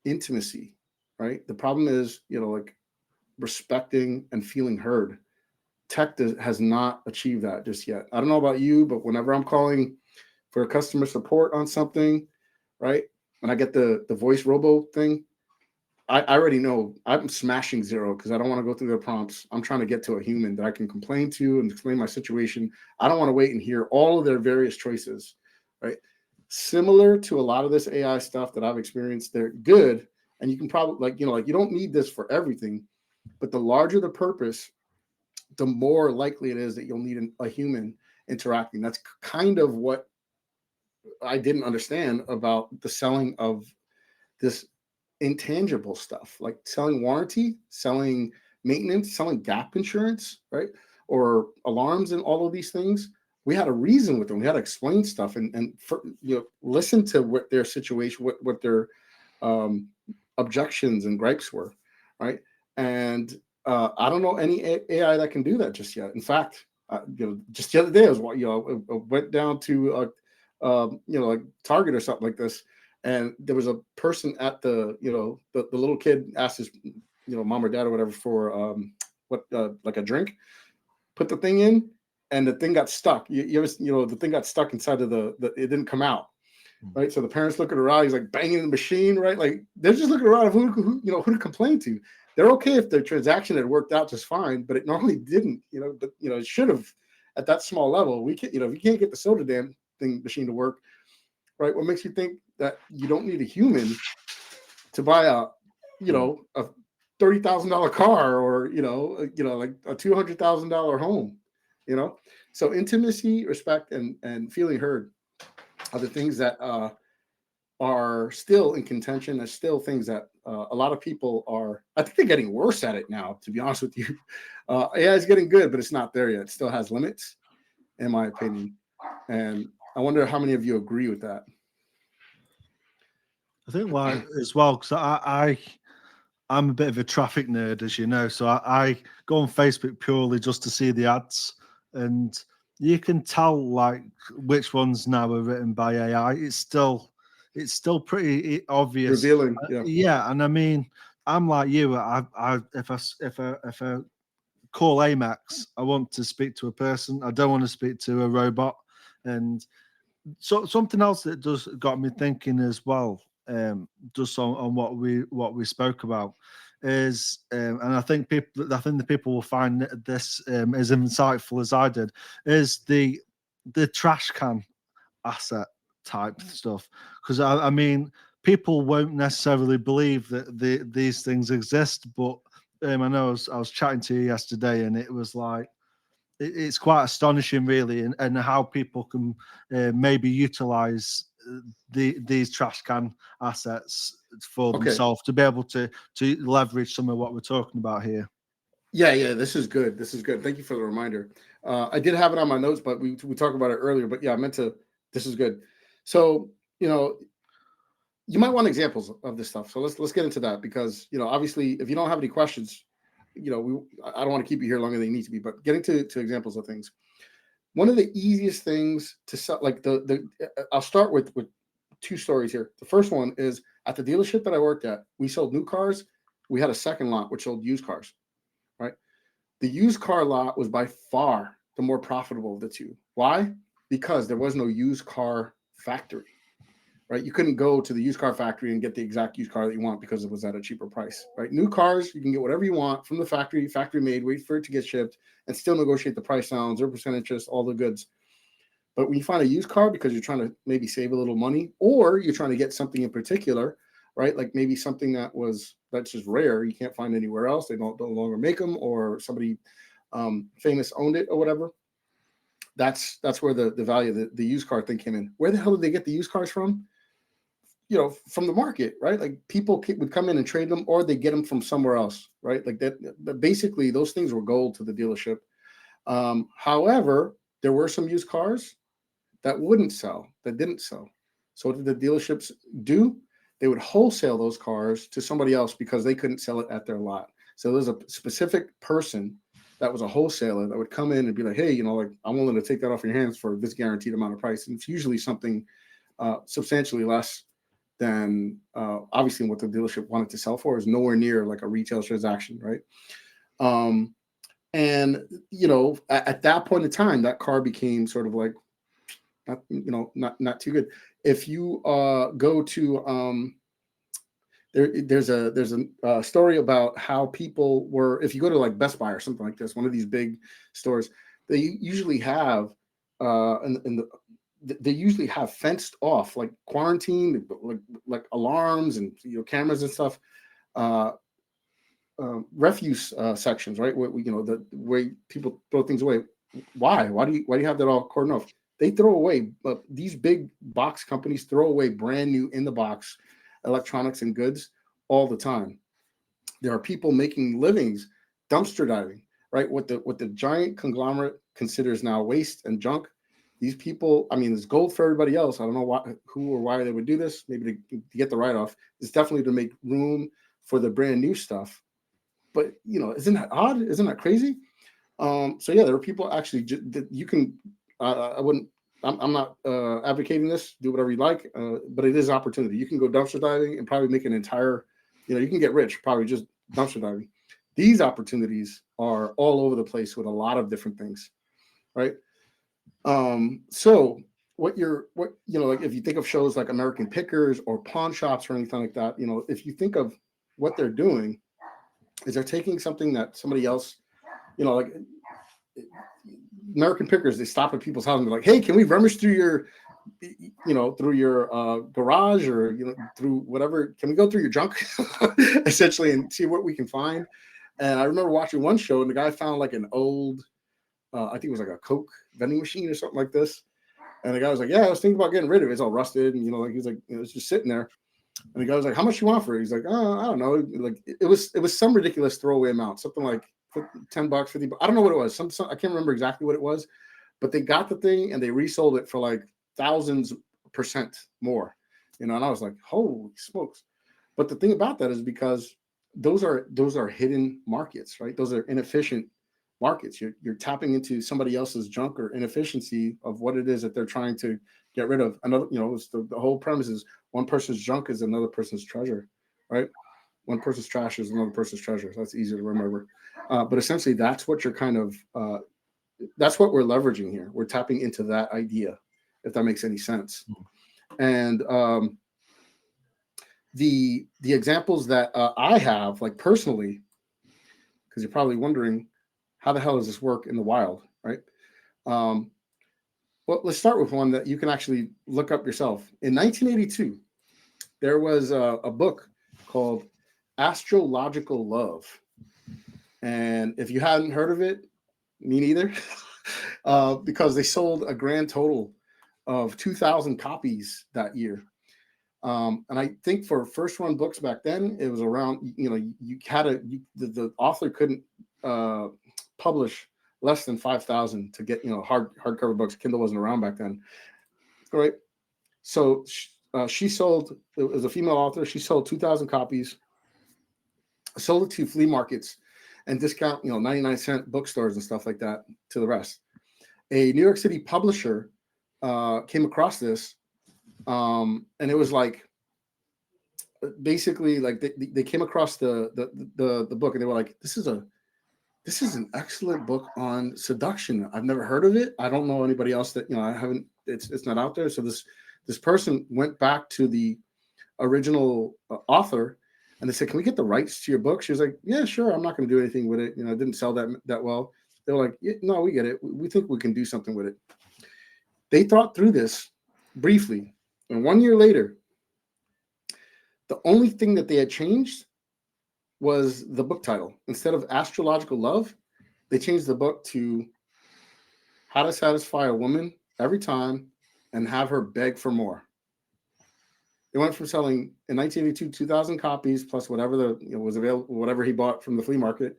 intimacy, right? The problem is like respecting and feeling heard. Tech has not achieved that just yet. I don't know about you, but whenever I'm calling for customer support on something, right, and I get the voice robo thing, I already know I'm smashing zero because I don't want to go through the prompts. I'm trying to get to a human that I can complain to and explain my situation. I don't want to wait and hear all of their various choices, right? Similar to a lot of this AI stuff that I've experienced, they're good. And you can probably, you don't need this for everything, but the larger the purpose, the more likely it is that you'll need a human interacting. That's kind of what I didn't understand about the selling of this intangible stuff, like selling warranty, selling maintenance, selling gap insurance, right? Or alarms and all of these things. We had a reason with them. We had to explain stuff and listen to what their situation, what their objections and gripes were, right? And I don't know any AI that can do that just yet. In fact, just the other day, I went down to like Target or something like this, and there was a person at the little kid asked his mom or dad or whatever for like a drink, put the thing in, and the thing got stuck. You ever, the thing got stuck inside of the it didn't come out, right? So the parents looking around, he's like banging the machine, right? Like they're just looking around who to complain to. They're okay if the transaction had worked out just fine, but it normally didn't, but it should have at that small level. We can't, if you can't get the soda damn thing machine to work, right? What makes you think that you don't need a human to buy a $30,000 car or like a $200,000 home? So intimacy, respect, and feeling heard are the things that are still in contention. There's still things that a lot of people are. I think they're getting worse at it now. To be honest with you, AI is getting good, but it's not there yet. It still has limits, in my opinion. And I wonder how many of you agree with that. I think as well, because I'm a bit of a traffic nerd, as you know, so I go on Facebook purely just to see the ads, and you can tell like which ones now are written by AI. It's still pretty obvious. Revealing, yeah. And I mean, I'm like you. If I call Amex, I want to speak to a person. I don't want to speak to a robot. And so something else that does got me thinking as well, just on what we spoke about is, and I think the people will find this as insightful as I did, is the trash can asset type stuff. Because I mean, people won't necessarily believe that these things exist, but I know I was chatting to you yesterday, and it was like it's quite astonishing, really, and how people can maybe utilize these trash can assets for Okay. themselves to be able to leverage some of what we're talking about here. Yeah, this is good. This is good. Thank you for the reminder. I did have it on my notes, but we talked about it earlier. But yeah, I meant to. This is good. So you might want examples of this stuff. So let's get into that, because obviously, if you don't have any questions, I don't want to keep you here longer than you need to be. But getting to examples of things. One of the easiest things to sell, like I'll start with two stories here. The first one is at the dealership that I worked at. We sold new cars. We had a second lot which sold used cars. Right. The used car lot was by far the more profitable of the two. Why? Because there was no used car factory, right? You couldn't go to the used car factory and get the exact used car that you want because it was at a cheaper price, right? New cars, you can get whatever you want from the factory made, wait for it to get shipped, and still negotiate the price down, 0% interest, all the goods. But when you find a used car because you're trying to maybe save a little money, or you're trying to get something in particular, right? Like maybe something that's just rare, you can't find anywhere else. They don't no longer make them, or somebody famous owned it or whatever. That's where the value of the used car thing came in. Where the hell did they get the used cars from? From the market, right? Like people would come in and trade them, or they get them from somewhere else, right? Like that basically those things were gold to the dealership. However, there were some used cars that didn't sell. So what did the dealerships do? They would wholesale those cars to somebody else because they couldn't sell it at their lot. So there's a specific person that was a wholesaler that would come in and be like, hey, like I'm willing to take that off your hands for this guaranteed amount of price. And it's usually something substantially less than obviously what the dealership wanted to sell for. Is nowhere near like a retail transaction, right? And at that point in time, that car became sort of like not too good. If you go to there's a story about how people were, if you go to like Best Buy or something like this, one of these big stores, they usually have they usually have fenced off, like quarantine, like alarms and cameras and stuff, refuse sections, right? Where the way people throw things away. Why do you have that all cordoned off? They throw away, these big box companies throw away brand new in the box electronics and goods all the time. There are people making livings dumpster diving, right? What the giant conglomerate considers now waste and junk. These people, I mean, there's gold for everybody else. I don't know who or why they would do this. Maybe to get the write-off. It's definitely to make room for the brand new stuff. But isn't that odd? Isn't that crazy? So yeah, there are people actually that you can. I wouldn't. I'm not advocating this. Do whatever you like, but it is opportunity. You can go dumpster diving and probably make an entire. You can get rich probably just dumpster diving. These opportunities are all over the place with a lot of different things, right? So like if you think of shows like American Pickers or pawn shops or anything like that, if you think of what they're doing, is they're taking something that somebody else, like American Pickers, they stop at people's house and be like, hey, can we rummage through your garage or through whatever, can we go through your junk essentially and see what we can find? And I remember watching one show and the guy found like an old I think it was like a Coke vending machine or something like this, and the guy was like, yeah, I was thinking about getting rid of it, it's all rusted, and like he's like, it's just sitting there. And the guy was like, how much you want for it? He's like, oh, I don't know, like it was some ridiculous throwaway amount, something like $10, $50. I don't know what it was. Some I can't remember exactly what it was, but they got the thing and they resold it for like thousands% more, and I was like, holy smokes. But the thing about that is because those are hidden markets, right? Those are inefficient markets. You're tapping into somebody else's junk or inefficiency of what it is that they're trying to get rid of. Another, it's the whole premise is one person's junk is another person's treasure, right? One person's trash is another person's treasure. So that's easy to remember. But essentially, that's what you're kind of that's what we're leveraging here. We're tapping into that idea, if that makes any sense. And the examples that I have, like personally, because you're probably wondering, how the hell does this work in the wild, right? Well, let's start with one that you can actually look up yourself. In 1982, there was a book called Astrological Love. And if you hadn't heard of it, me neither, because they sold a grand total of 2,000 copies that year. And I think for first run books back then, it was around, you had the author couldn't publish less than 5,000 to get, hardcover books. Kindle wasn't around back then. All right. So she sold, it was a female author. She sold 2,000 copies, sold it to flea markets and discount, 99-cent bookstores and stuff like that to the rest. A New York City publisher came across this, and it was like, basically, like they came across the book, and they were like, this is an excellent book on seduction. I've never heard of it. I don't know anybody else that, I haven't, it's not out there. So this person went back to the original author, and they said, can we get the rights to your book? She was like, yeah, sure. I'm not going to do anything with it. It didn't sell that well. They were like, yeah, no, we get it. We think we can do something with it. They thought through this briefly. And 1 year later, the only thing that they had changed was the book title. Instead of Astrological Love, they changed the book to How to Satisfy a Woman Every Time and Have Her Beg for More. It went from selling in 1982 2,000 copies plus whatever was available, whatever he bought from the flea market,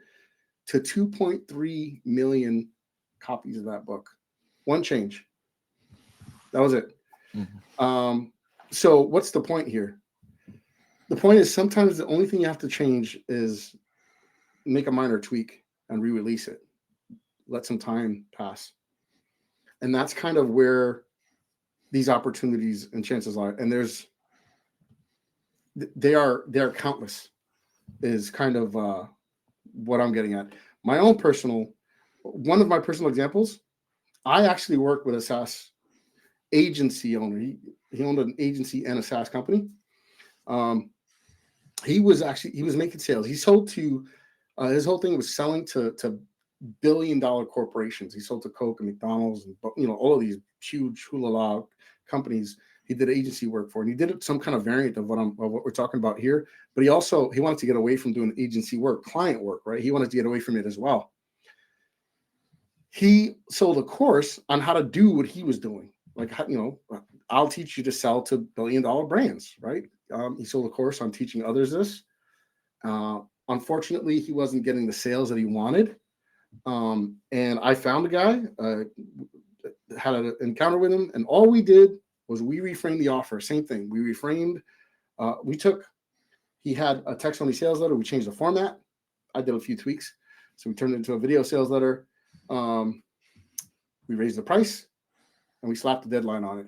to 2.3 million copies of that book. One change. That was it. Mm-hmm. So what's the point here? The point is sometimes the only thing you have to change is make a minor tweak and re-release it. Let some time pass. And that's kind of where these opportunities and chances lie. And they are countless, is kind of what I'm getting at. One of my personal examples, I actually worked with a SaaS agency owner. He owned an agency and a SaaS company. He was making sales. He sold to, his whole thing was selling to billion-dollar corporations. He sold to Coke and McDonald's and, all of these huge hula companies he did agency work for. And he did some kind of variant of what we're talking about here. But he wanted to get away from doing agency work, client work, right? He wanted to get away from it as well. He sold a course on how to do what he was doing. Like, I'll teach you to sell to billion-dollar brands, right? He sold a course on teaching others this. Unfortunately, he wasn't getting the sales that he wanted. And I found a guy, had an encounter with him, and all we did was we reframed the offer. Same thing. We reframed. He had a text-only sales letter. We changed the format. I did a few tweaks. So we turned it into a video sales letter. We raised the price, and we slapped the deadline on it.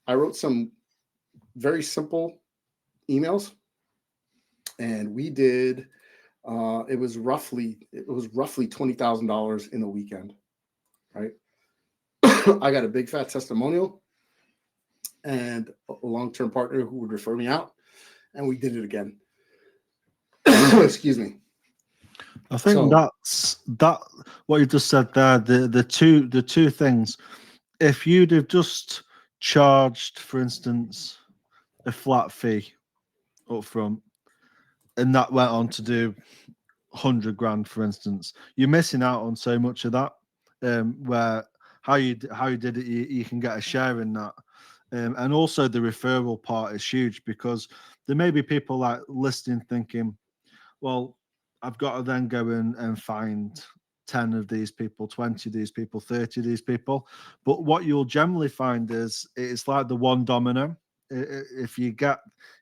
I wrote some very simple emails, and we did. It was roughly $20,000 in a weekend, right? I got a big fat testimonial and a long-term partner who would refer me out, and we did it again. Excuse me. I think that's what you just said there. The two things. If you'd have just charged, for instance, a flat fee up front, and that went on to do 100 grand, for instance, you're missing out on so much of that. Where how you did it, you can get a share in that. And also the referral part is huge, because there may be people like listening thinking, well, I've got to then go and find 10 of these people, 20 of these people, 30 of these people. But what you'll generally find is it's like the one domino. If you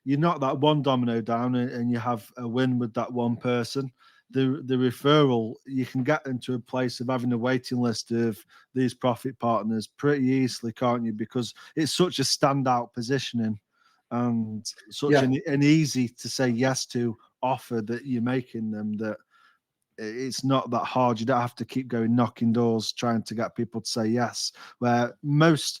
knock that one domino down and you have a win with that one person, the referral, you can get into a place of having a waiting list of these profit partners pretty easily, can't you? Because it's such a standout positioning and such an easy to say yes to offer that you're making them, that it's not that hard. You don't have to keep going knocking doors trying to get people to say yes. Where most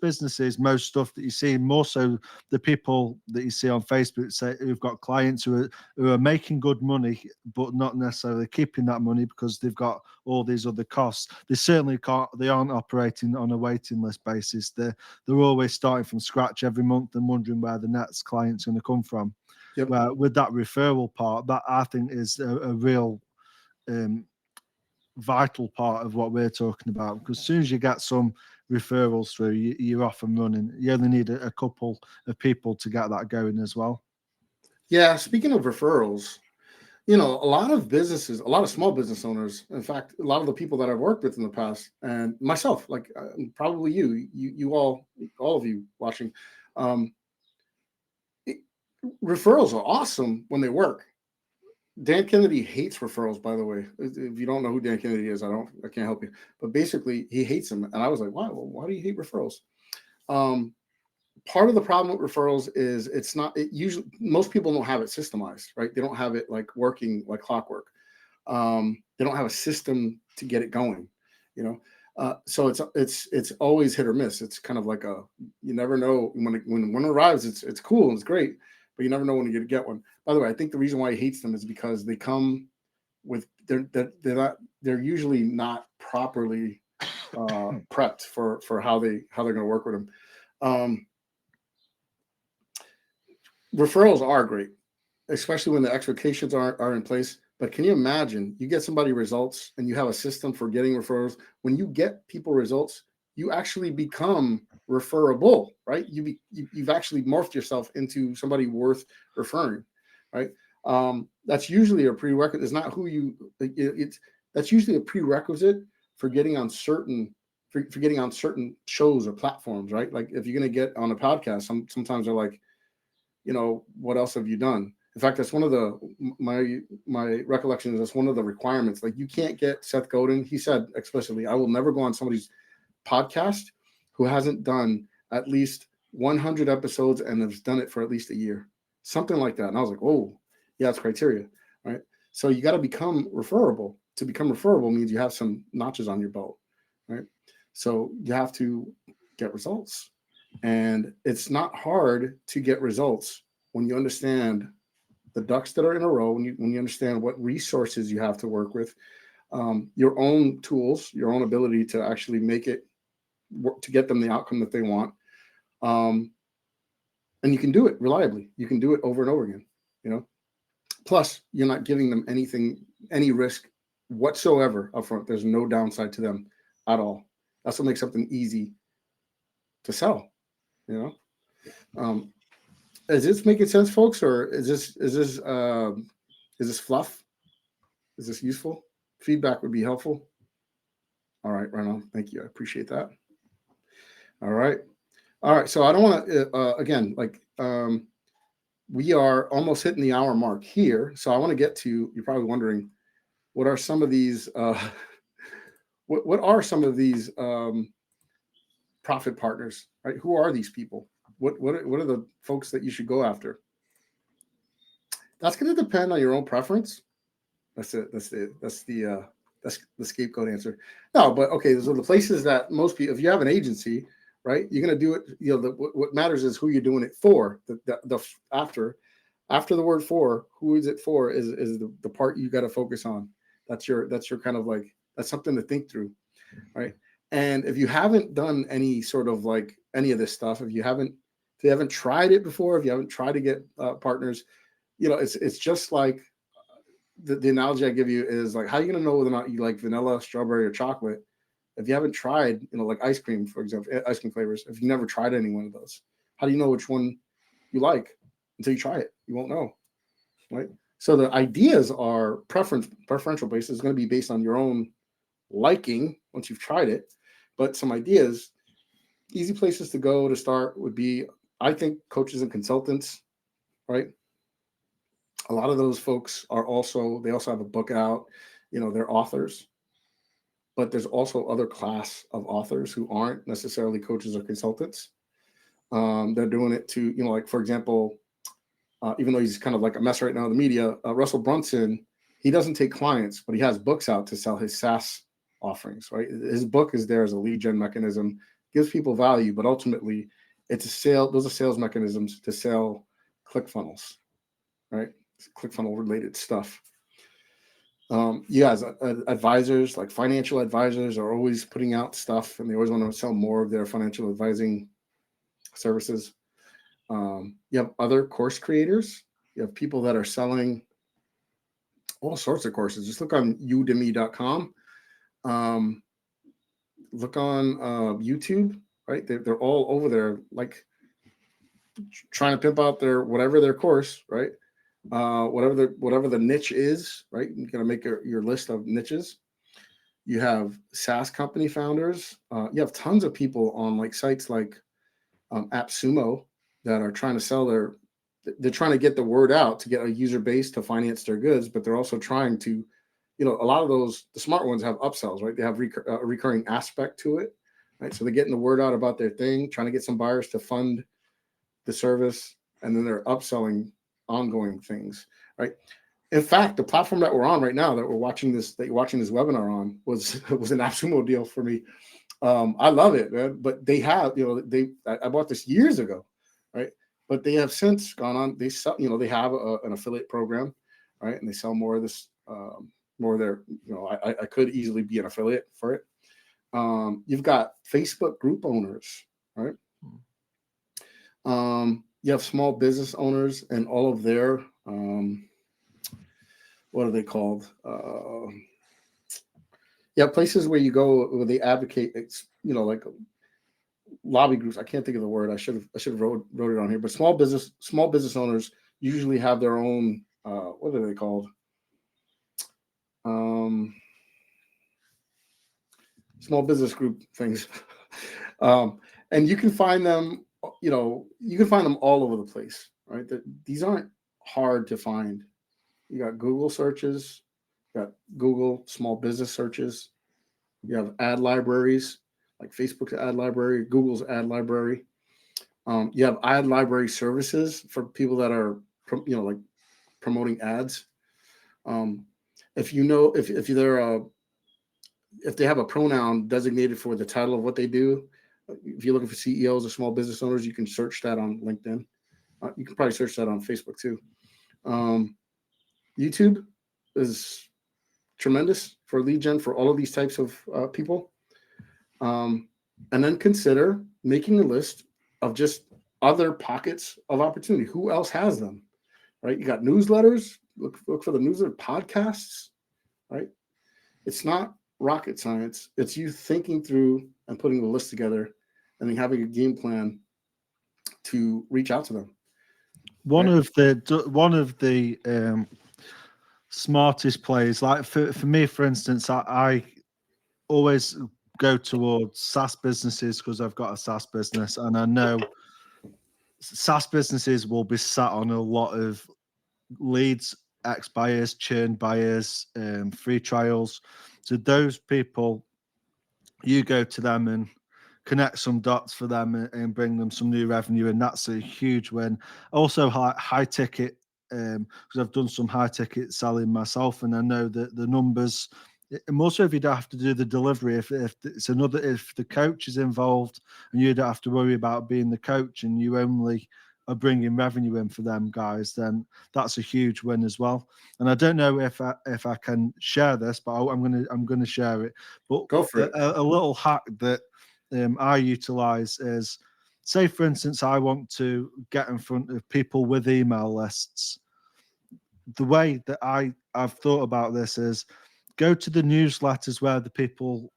businesses, most stuff that you see, more so the people that you see on Facebook say who've got clients who are making good money, but not necessarily keeping that money because they've got all these other costs. They certainly can't. They aren't operating on a waiting list basis. They're always starting from scratch every month and wondering where the next client's going to come from. Yep. Where with that referral part, that I think is a real vital part of what we're talking about, because as soon as you get some referrals through, you're off and running. You only need a couple of people to get that going as well. Yeah, speaking of referrals, a lot of businesses, a lot of small business owners, in fact, a lot of the people that I've worked with in the past, and myself, like probably you all of you watching, referrals are awesome when they work. Dan Kennedy hates referrals, by the way. If you don't know who Dan Kennedy is, I can't help you. But basically, he hates them, and I was like, why do you hate referrals? Part of the problem with referrals is usually most people don't have it systemized, right? They don't have it like working like clockwork. They don't have a system to get it going, so it's always hit or miss. It's kind of like you never know when one arrives. It's cool and it's great, but you never know when you're gonna get one. By the way, I think the reason why he hates them is because they come with they're usually not properly prepped for how they're going to work with them. Referrals are great, especially when the expectations are in place. But can you imagine you get somebody results and you have a system for getting referrals? When you get people results, you actually become referable, right? You've actually morphed yourself into somebody worth referring, right? That's usually a prerequisite. It's not who you. That's usually a prerequisite for getting on certain shows or platforms, right? Like if you're going to get on a podcast, sometimes they're like, what else have you done? In fact, that's one of my recollection is that's one of the requirements. Like you can't get Seth Godin. He said explicitly, I will never go on somebody's podcast who hasn't done at least 100 episodes and has done it for at least a year, something like that. And I was like, oh, yeah, it's criteria, right? So you got to become referable. To become referable means you have some notches on your belt, right? So you have to get results. And it's not hard to get results when you understand the ducks that are in a row, when you understand what resources you have to work with, your own tools, your own ability to actually make it work to get them the outcome that they want. And you can do it reliably. You can do it over and over again, Plus, you're not giving them any risk whatsoever up front. There's no downside to them at all. That's what makes something easy to sell. Is this making sense, folks, or is this fluff? Is this useful? Feedback would be helpful. All right, right on. Thank you. I appreciate that. All right. So I don't want to again, we are almost hitting the hour mark here. So I want to get to. You're probably wondering, what are some of these? What are some of these profit partners? Right? Who are these people? What are the folks that you should go after? That's going to depend on your own preference. That's it. That's the scapegoat answer. No, but okay. So the places that most people, if you have an agency, right, you're going to do it. What matters is who you're doing it for. The after the word for, who is it for? Is the part you got to focus on. That's your kind of like, that's something to think through, right? And if you haven't done any sort of like any of this stuff, if you haven't tried it before, if you haven't tried to get partners, it's just like the analogy I give you is like, how are you going to know whether or not you like vanilla, strawberry, or chocolate if you haven't tried, like ice cream, for example, ice cream flavors. If you never tried any one of those, how do you know which one you like until you try it? You won't know, right? So the ideas are preferential basis is going to be based on your own liking once you've tried it. But some ideas, easy places to go to start would be, I think, coaches and consultants, right? A lot of those folks they also have a book out, they're authors, but there's also other class of authors who aren't necessarily coaches or consultants. They're doing it to, like, for example, even though he's kind of like a mess right now in the media, Russell Brunson he doesn't take clients, but he has books out to sell his SaaS offerings, right? His book is there as a lead gen mechanism, gives people value, but ultimately it's a sale. Those are sales mechanisms to sell ClickFunnels, right? ClickFunnel related stuff. Advisors, like financial advisors, are always putting out stuff, and they always want to sell more of their financial advising services. You have other course creators. You have people that are selling all sorts of courses. Just look on udemy.com. Look on YouTube, right? They're all over there, like trying to pimp out their course, right? Whatever the niche is, right? You're gonna make your list of niches. You have SaaS company founders. You have tons of people on like sites like AppSumo that are trying to sell they're trying to get the word out to get a user base to finance their goods, but they're also trying to, a lot of the smart ones have upsells, right? They have a recurring aspect to it, right? So they're getting the word out about their thing, trying to get some buyers to fund the service, and then they're upselling ongoing things, right? In fact, the platform that we're on right now, that you're watching this webinar on, was an AppSumo deal for me. I love it, man. But they have, I bought this years ago, right? But they have since gone on. They sell, they have an affiliate program, right? And they sell more of this, more of their. I could easily be an affiliate for it. You've got Facebook group owners, right? You have small business owners and all of their, what are they called? Places where you go where they advocate. It's like lobby groups. I can't think of the word. I should have wrote it on here. But small business owners usually have their own. What are they called? Small business group things, and you can find them. You can find them all over the place, right? These aren't hard to find. You got Google searches, you got Google small business searches. You have ad libraries like Facebook's ad library, Google's ad library. You have ad library services for people that are, like promoting ads. If they have a pronoun designated for the title of what they do, if you're looking for CEOs or small business owners, you can search that on LinkedIn. You can probably search that on Facebook too. YouTube is tremendous for lead gen for all of these types of people. And then consider making a list of just other pockets of opportunity. Who else has them, right? You got newsletters. Look for the newsletter, podcasts, right? It's not rocket science. It's you thinking through and putting the list together and then having a game plan to reach out to them. One of the smartest plays, like for me, for instance, I always go towards SaaS businesses because I've got a SaaS business, and I know SaaS businesses will be sat on a lot of leads, ex-buyers, churn buyers, free trials. So those people, you go to them and connect some dots for them and bring them some new revenue, and that's a huge win. Also, high ticket, because I've done some high ticket selling myself, and I know that the numbers. Most of you don't have to do the delivery if the coach is involved and you don't have to worry about being the coach and you only are bringing revenue in for them guys, then that's a huge win as well. And I don't know if I can share this, but I'm gonna share it. But go for it. A little hack that I utilize is, say for instance, I want to get in front of people with email lists. The way that I've thought about this is go to the newsletters where the people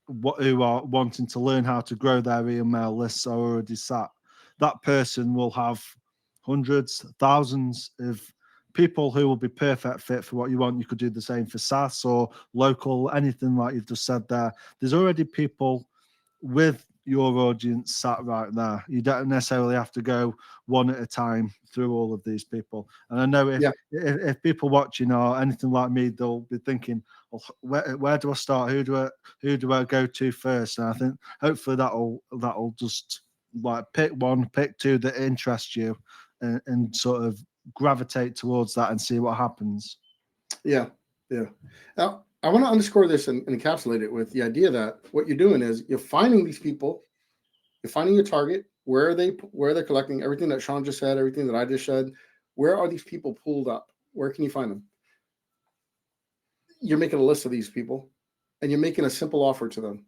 who are wanting to learn how to grow their email lists are already sat. That person will have hundreds, thousands of people who will be perfect fit for what you want. You could do the same for SaaS or local, anything like you've just said there. There's already people with your audience sat right there. You don't necessarily have to go one at a time through all of these people. And I know if people watching are anything like me, they'll be thinking, well, where do I start? Who do I go to first? And I think hopefully that'll just like pick one, pick two that interest you, and sort of gravitate towards that and see what happens. Yeah, yeah. Now, I want to underscore this and encapsulate it with the idea that what you're doing is you're finding these people, you're finding your target, where they're collecting everything that Sean just said, everything that I just said. Where are these people pulled up? Where can you find them? You're making a list of these people, and you're making a simple offer to them,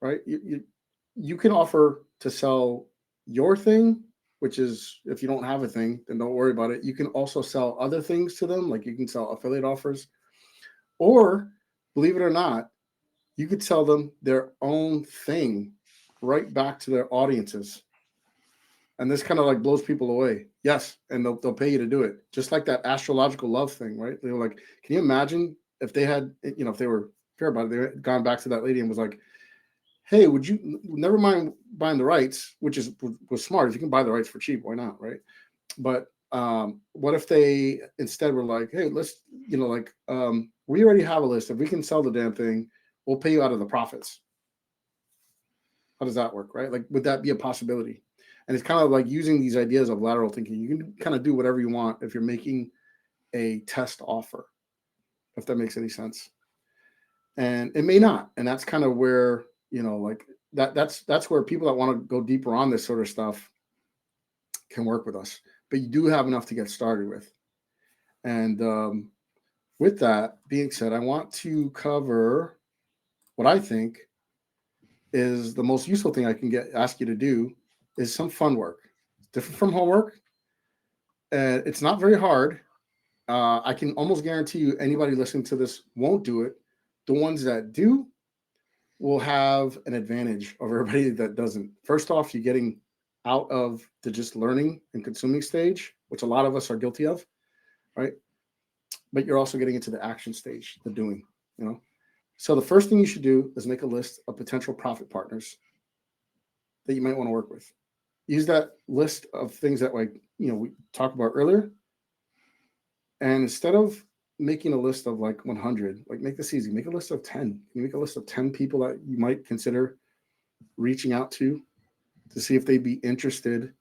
right? You can offer to sell your thing, which is if you don't have a thing, then don't worry about it. You can also sell other things to them, like you can sell affiliate offers, or believe it or not, you could sell them their own thing right back to their audiences. And this kind of like blows people away. Yes, and they'll pay you to do it, just like that astrological love thing, right? They were like, can you imagine if they had, if they were fair about it, they had gone back to that lady and was like, hey, would you never mind buying the rights, which was smart. If you can buy the rights for cheap, why not, right? But what if they instead were like, hey, let's, we already have a list. If we can sell the damn thing, we'll pay you out of the profits. How does that work, right? Like, would that be a possibility? And it's kind of like using these ideas of lateral thinking. You can kind of do whatever you want if you're making a test offer, if that makes any sense. And it may not. And that's kind of where, that's where people that want to go deeper on this sort of stuff can work with us. But you do have enough to get started with. And with that being said, I want to cover what I think is the most useful thing I can ask you to do is some fun work. It's different from homework. And it's not very hard. I can almost guarantee you anybody listening to this won't do it. The ones that do will have an advantage over everybody that doesn't. First off, you're getting out of the just learning and consuming stage, which a lot of us are guilty of, right? But you're also getting into the action stage, the doing, So the first thing you should do is make a list of potential profit partners that you might want to work with. Use that list of things that we talked about earlier. And instead of making a list of like 100, like make this easy, make a list of 10. You make a list of 10 people that you might consider reaching out to see if they'd be interested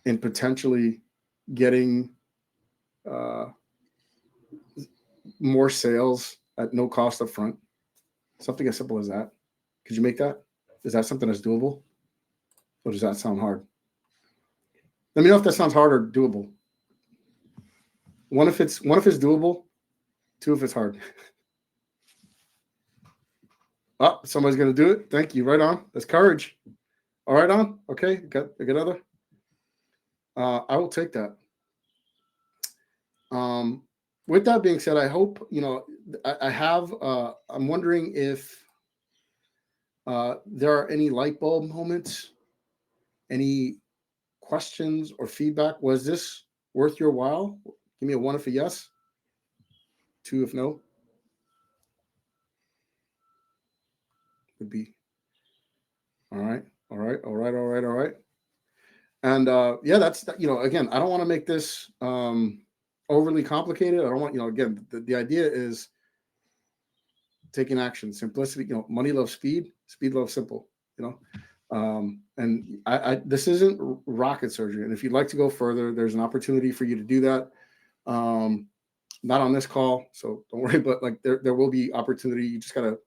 in potentially getting more sales at no cost up front. Something as simple as that. Could you make that? Is that something that's doable? Or does that sound hard? Let me know if that sounds hard or doable. One, if it's doable. Two, if it's hard. Oh, somebody's going to do it. Thank you. Right on. That's courage. All right, on. Okay. Got another. I will take that. With that being said, I hope, I have, I'm wondering if there are any light bulb moments, any questions or feedback. Was this worth your while? Give me a 1 if a yes, 2 if no. Would be. All right. And yeah, that's, again, I don't want to make this overly complicated. I don't want, again, the idea is taking action, simplicity, money loves speed loves simple, and I this isn't rocket surgery. And if you'd like to go further, there's an opportunity for you to do that. Not on this call, so don't worry, but like there will be opportunity. You just gotta,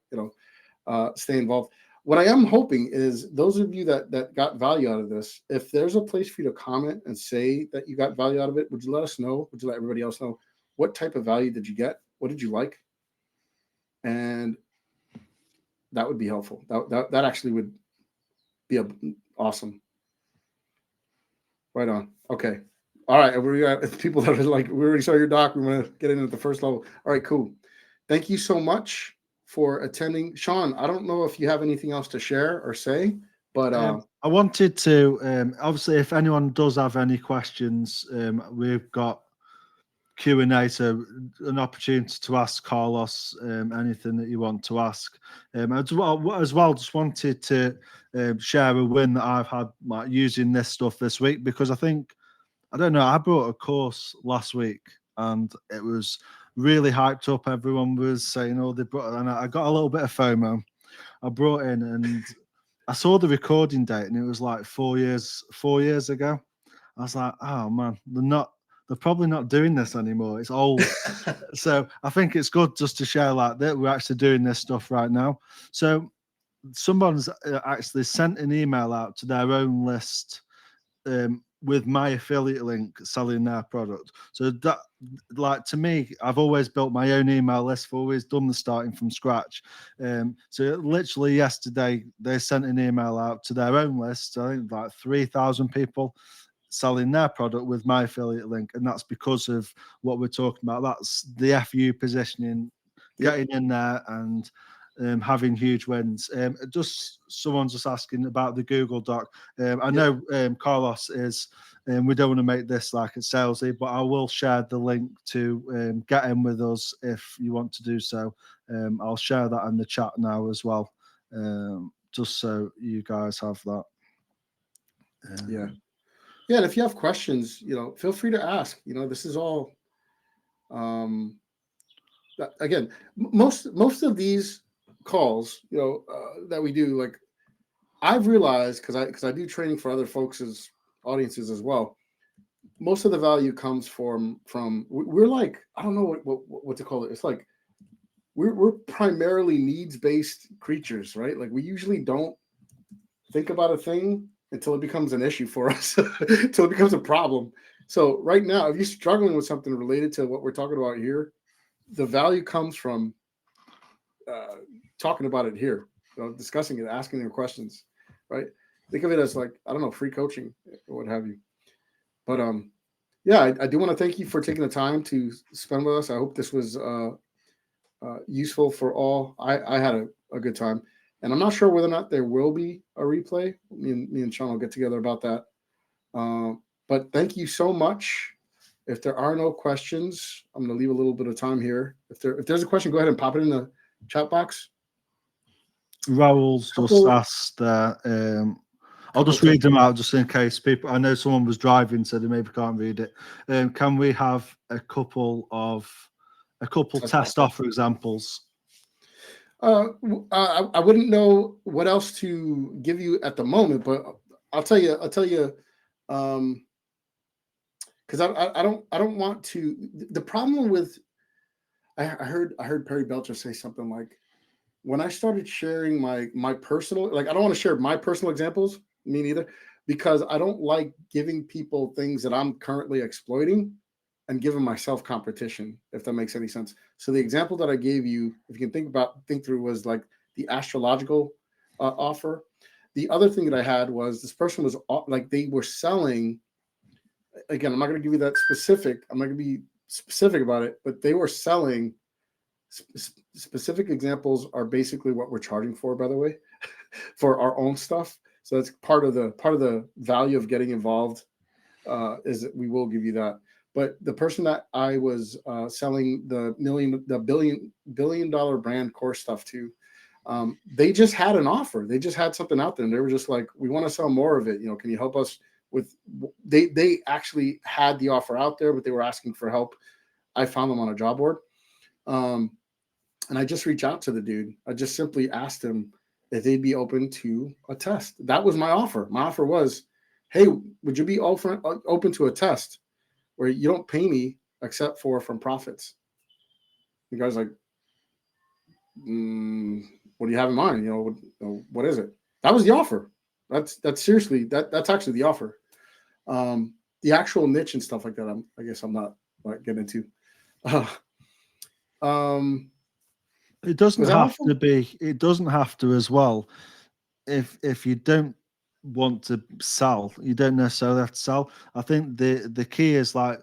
stay involved. What I am hoping is those of you that got value out of this, if there's a place for you to comment and say that you got value out of it, would you let us know? Would you let everybody else know? What type of value did you get? What did you like? And that would be helpful. That actually would be awesome. Right on. Okay. All right. We got people that are like, we already saw your doc. We want to get into the first level. All right, cool. Thank you so much for attending. Sean, I don't know if you have anything else to share or say, but I wanted to, obviously, if anyone does have any questions, we've got Q&A, so an opportunity to ask Carlos anything that you want to ask. As well, just wanted to share a win that I've had like using this stuff this week, because I don't know, I brought a course last week and it was really hyped up. Everyone was saying, oh, they brought, and I got a little bit of FOMO. I brought in and I saw the recording date and it was like 4 years ago. I was like, oh man, they're they're probably not doing this anymore. It's old. So I think it's good just to share like that. We're actually doing this stuff right now. So someone's actually sent an email out to their own list with my affiliate link selling their product. So that, like, to me, I've always built my own email list. I've always done the starting from scratch. So literally yesterday, they sent an email out to their own list. I think like 3,000 people selling their product with my affiliate link. And that's because of what we're talking about. That's the FU positioning, getting in there and having huge wins. Just someone's just asking about the Google Doc. I know Carlos is. We don't want to make this like a salesy, but I will share the link to get in with us if you want to do so. I'll share that in the chat now as well, just so you guys have that. Yeah. And if you have questions, feel free to ask. This is all. Again, most of these calls, that we do, like I've realized because I do training for other folks' audiences as well. Most of the value comes from we're like, I don't know what to call it. It's like we're primarily needs-based creatures, right? Like we usually don't think about a thing until it becomes an issue for us, until it becomes a problem. So right now, if you're struggling with something related to what we're talking about here, the value comes from talking about it here, discussing it, asking your questions, right? Think of it as like, I don't know, free coaching or what have you. But I do want to thank you for taking the time to spend with us. I hope this was useful for all. I had a good time, and I'm not sure whether or not there will be a replay. Me and Sean will get together about that. But thank you so much. If there are no questions, I'm going to leave a little bit of time here. If there's a question, go ahead and pop it in the chat box. Raoul's just asked. I'll just read them out just in case people. I know someone was driving, so they maybe can't read it. Can we have a couple test offer examples? I wouldn't know what else to give you at the moment, but I'll tell you. Because I don't want to. The problem with I heard Perry Belcher say something like, when I started sharing my personal, like I don't want to share my personal examples, me neither, because I don't like giving people things that I'm currently exploiting and giving myself competition, if that makes any sense. So the example that I gave you, if you can think through, was like the astrological offer. The other thing that I had was this person was like, they were selling. Again, I'm not going to give you that specific. I'm not going to be specific about it, but they were selling. Specific examples are basically what we're charging for, by the way, for our own stuff. So that's part of the value of getting involved, is that we will give you that. But the person that I was selling the billion dollar brand course stuff to, they just had an offer. They just had something out there, and they were just like, we want to sell more of it. Can you help us with? They actually had the offer out there, but they were asking for help. I found them on a job board. And I just reached out to the dude. I just simply asked him if they'd be open to a test. That was my offer. My offer was, hey, would you be open to a test where you don't pay me except for from profits? The guy's like, what do you have in mind? What is it? That was the offer. That's seriously, that's actually the offer. The actual niche and stuff like that, I guess I'm not getting into. It doesn't have to be. It doesn't have to as well. If you don't want to sell, you don't necessarily have to sell. I think the key is, like,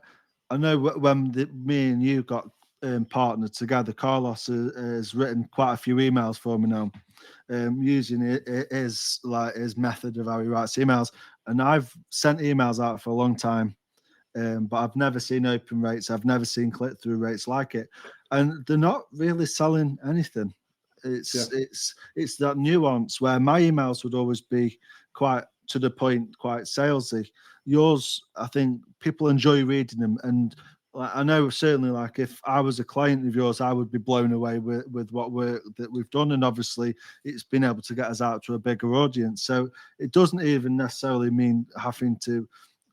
I know when me and you got partnered together, Carlos has written quite a few emails for me now, using his method of how he writes emails, and I've sent emails out for a long time. But I've never seen open rates. I've never seen click-through rates like it, and they're not really selling anything. It's that nuance where my emails would always be quite to the point, quite salesy. Yours, I think people enjoy reading them, and I know certainly, like, if I was a client of yours, I would be blown away with what that we've done, and obviously it's been able to get us out to a bigger audience. So it doesn't even necessarily mean having to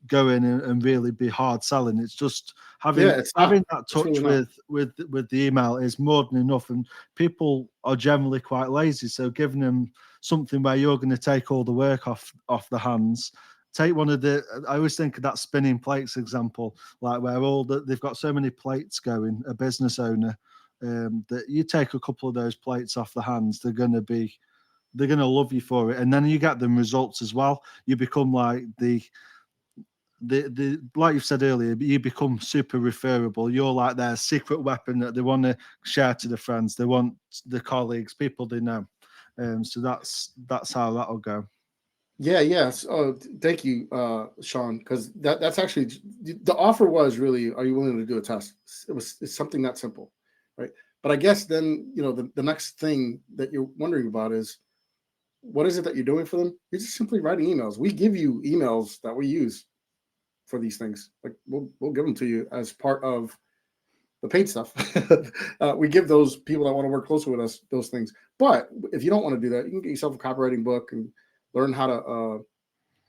go in and really be hard selling. It's just having Yeah, it's not. having that It's touch really not. with the email is more than enough. And people are generally quite lazy, so giving them something where you're going to take all the work off the hands. Take one of the. I always think of that spinning plates example, like where they've got so many plates going. A business owner, that you take a couple of those plates off the hands, they're going to love you for it, and then you get them results as well. You become like the like you've said earlier, you become super referable. You're like their secret weapon that they want to share to the friends. They want the colleagues, people they know. So that's how that'll go. Yeah, yes. Oh, thank you, Sean, because that's actually the offer was really, are you willing to do a test? It's something that simple, right? But I guess then, the next thing that you're wondering about is, what is it that you're doing for them? You're just simply writing emails. We give you emails that we use for these things. Like we'll give them to you as part of the paid stuff. We give those people that want to work closely with us those things. But if you don't want to do that, you can get yourself a copywriting book and learn how to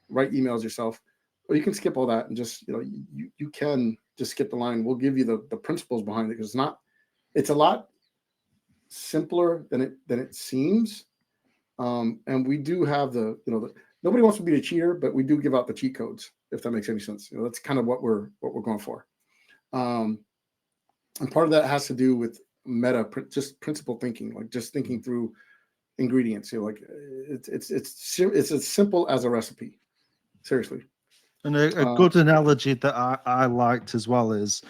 write emails yourself, or you can skip all that and just you can just skip the line. We'll give you the principles behind it, because it's a lot simpler than it seems. And we do have nobody wants to be a cheater, but we do give out the cheat codes, if that makes any sense. That's kind of what we're going for. And part of that has to do with just principle thinking, like just thinking through ingredients. Like it's as simple as a recipe. Seriously. And a good analogy that I liked as well is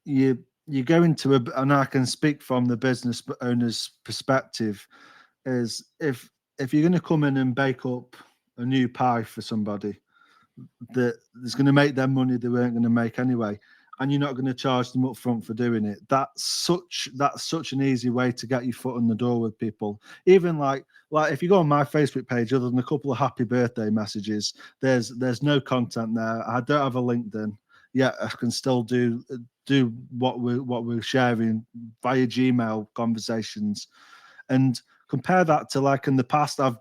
you go into and I can speak from the business owner's perspective, is if you're going to come in and bake up a new pie for somebody that is going to make them money they weren't going to make anyway, and you're not going to charge them up front for doing it, that's such an easy way to get your foot in the door with people. Even like if you go on my Facebook page, other than a couple of happy birthday messages, there's no content there. I don't have a LinkedIn yet. I can still do what we're sharing via Gmail conversations. And compare that to, like, in the past, I've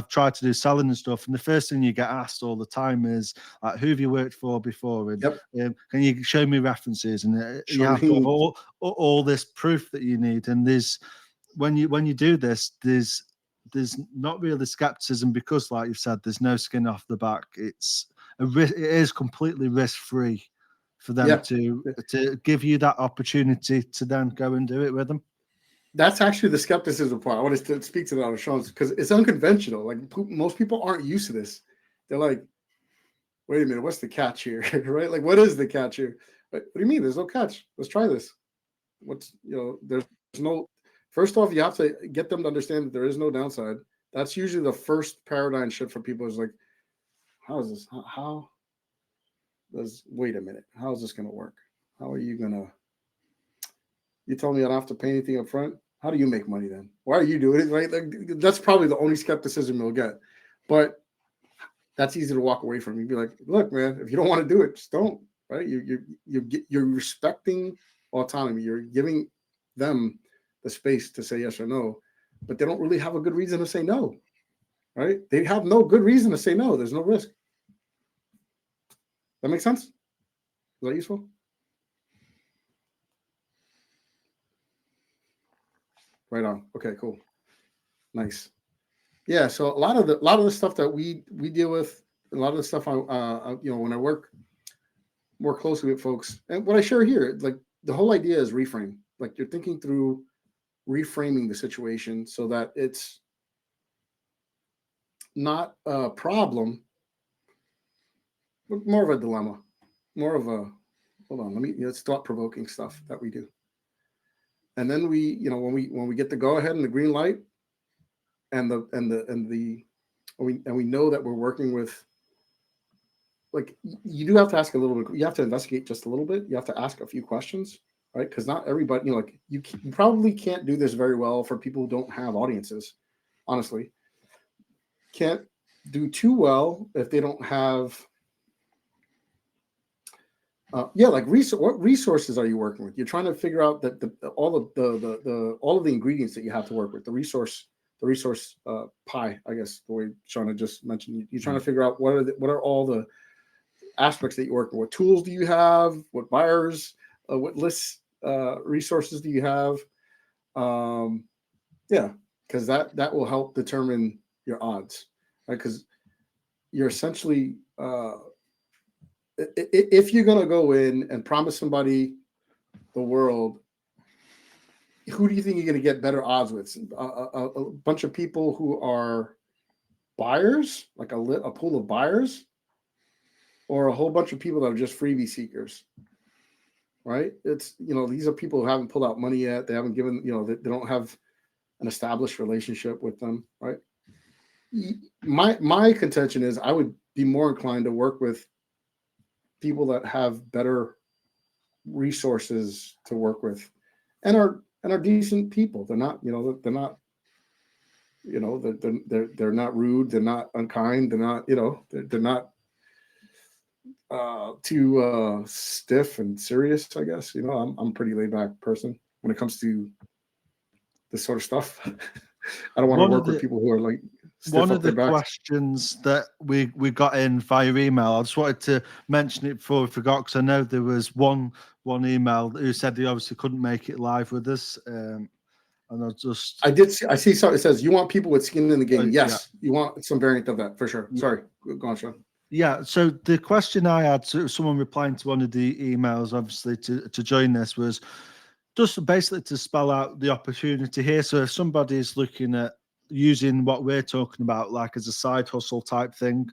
tried to do selling and stuff, and the first thing you get asked all the time is, like, who have you worked for before? And Yep. Can you show me references? And you have to have all this proof that you need. And when you do this, there's not really skepticism, because, like you've said, there's no skin off the back. It is completely risk free for them to give you that opportunity to then go and do it with them. That's actually the skepticism part. I want to speak to that on Sean's, because it's unconventional. Like, most people aren't used to this. They're like, wait a minute, what's the catch here? Right? Like, what is the catch here? What do you mean? There's no catch. Let's try this. There's no, first off, you have to get them to understand that there is no downside. That's usually the first paradigm shift for people, is like, how is this? Wait a minute. How is this going to work? How are you going to, you told me I don't have to pay anything up front. How do you make money then? Why are you doing it? Right? Like, that's probably the only skepticism you'll get. But that's easy to walk away from. You'd be like, look, man, if you don't want to do it, just don't. Right? You're respecting autonomy. You're giving them the space to say yes or no, but they don't really have a good reason to say no. Right? They have no good reason to say no. There's no risk. That makes sense? Is that useful? Right on. Okay, cool. Nice. Yeah. So a lot of the stuff that we deal with, a lot of the stuff when I work more closely with folks, and what I share here, like, the whole idea is reframe. Like, you're thinking through reframing the situation so that it's not a problem, but more of a dilemma, more of a, hold on, it's thought-provoking stuff that we do. And then when we get the go ahead and the green light, and we know that we're working with, like, you do have to ask a little bit. You have to investigate just a little bit. You have to ask a few questions, right? Because not everybody, like, you probably can't do this very well for people who don't have audiences. Honestly, can't do too well if they don't have. Like, what resources are you working with? You're trying to figure out that all of the ingredients that you have to work with. The resource pie, I guess, the way Sean had just mentioned. You're trying to figure out what are all the aspects that you work with. What tools do you have? What buyers? What lists, resources do you have? Yeah, because that will help determine your odds, right? Because you're essentially, if you're gonna go in and promise somebody the world, who do you think you're gonna get better odds with? A bunch of people who are buyers, like a pool of buyers, or a whole bunch of people that are just freebie seekers, right? It's, these are people who haven't pulled out money yet. They haven't given, they don't have an established relationship with them, right? My contention is I would be more inclined to work with people that have better resources to work with and are decent people. They're not, they're not, they're not rude, they're not unkind, they're not, they're not too stiff and serious, I guess. I'm a pretty laid back person when it comes to this sort of stuff. I don't want to work with people who are like one of the questions that we got in via email. I just wanted to mention it before we forgot, because I know there was one email who said they obviously couldn't make it live with us. And I see something. It says you want people with skin in the game. Yes, yeah. You want some variant of that for sure. Sorry, go on, Sean. Yeah, so the question I had, someone replying to one of the emails, obviously, to join this, was just basically to spell out the opportunity here. So if somebody is looking at using what we're talking about, like as a side hustle type thing,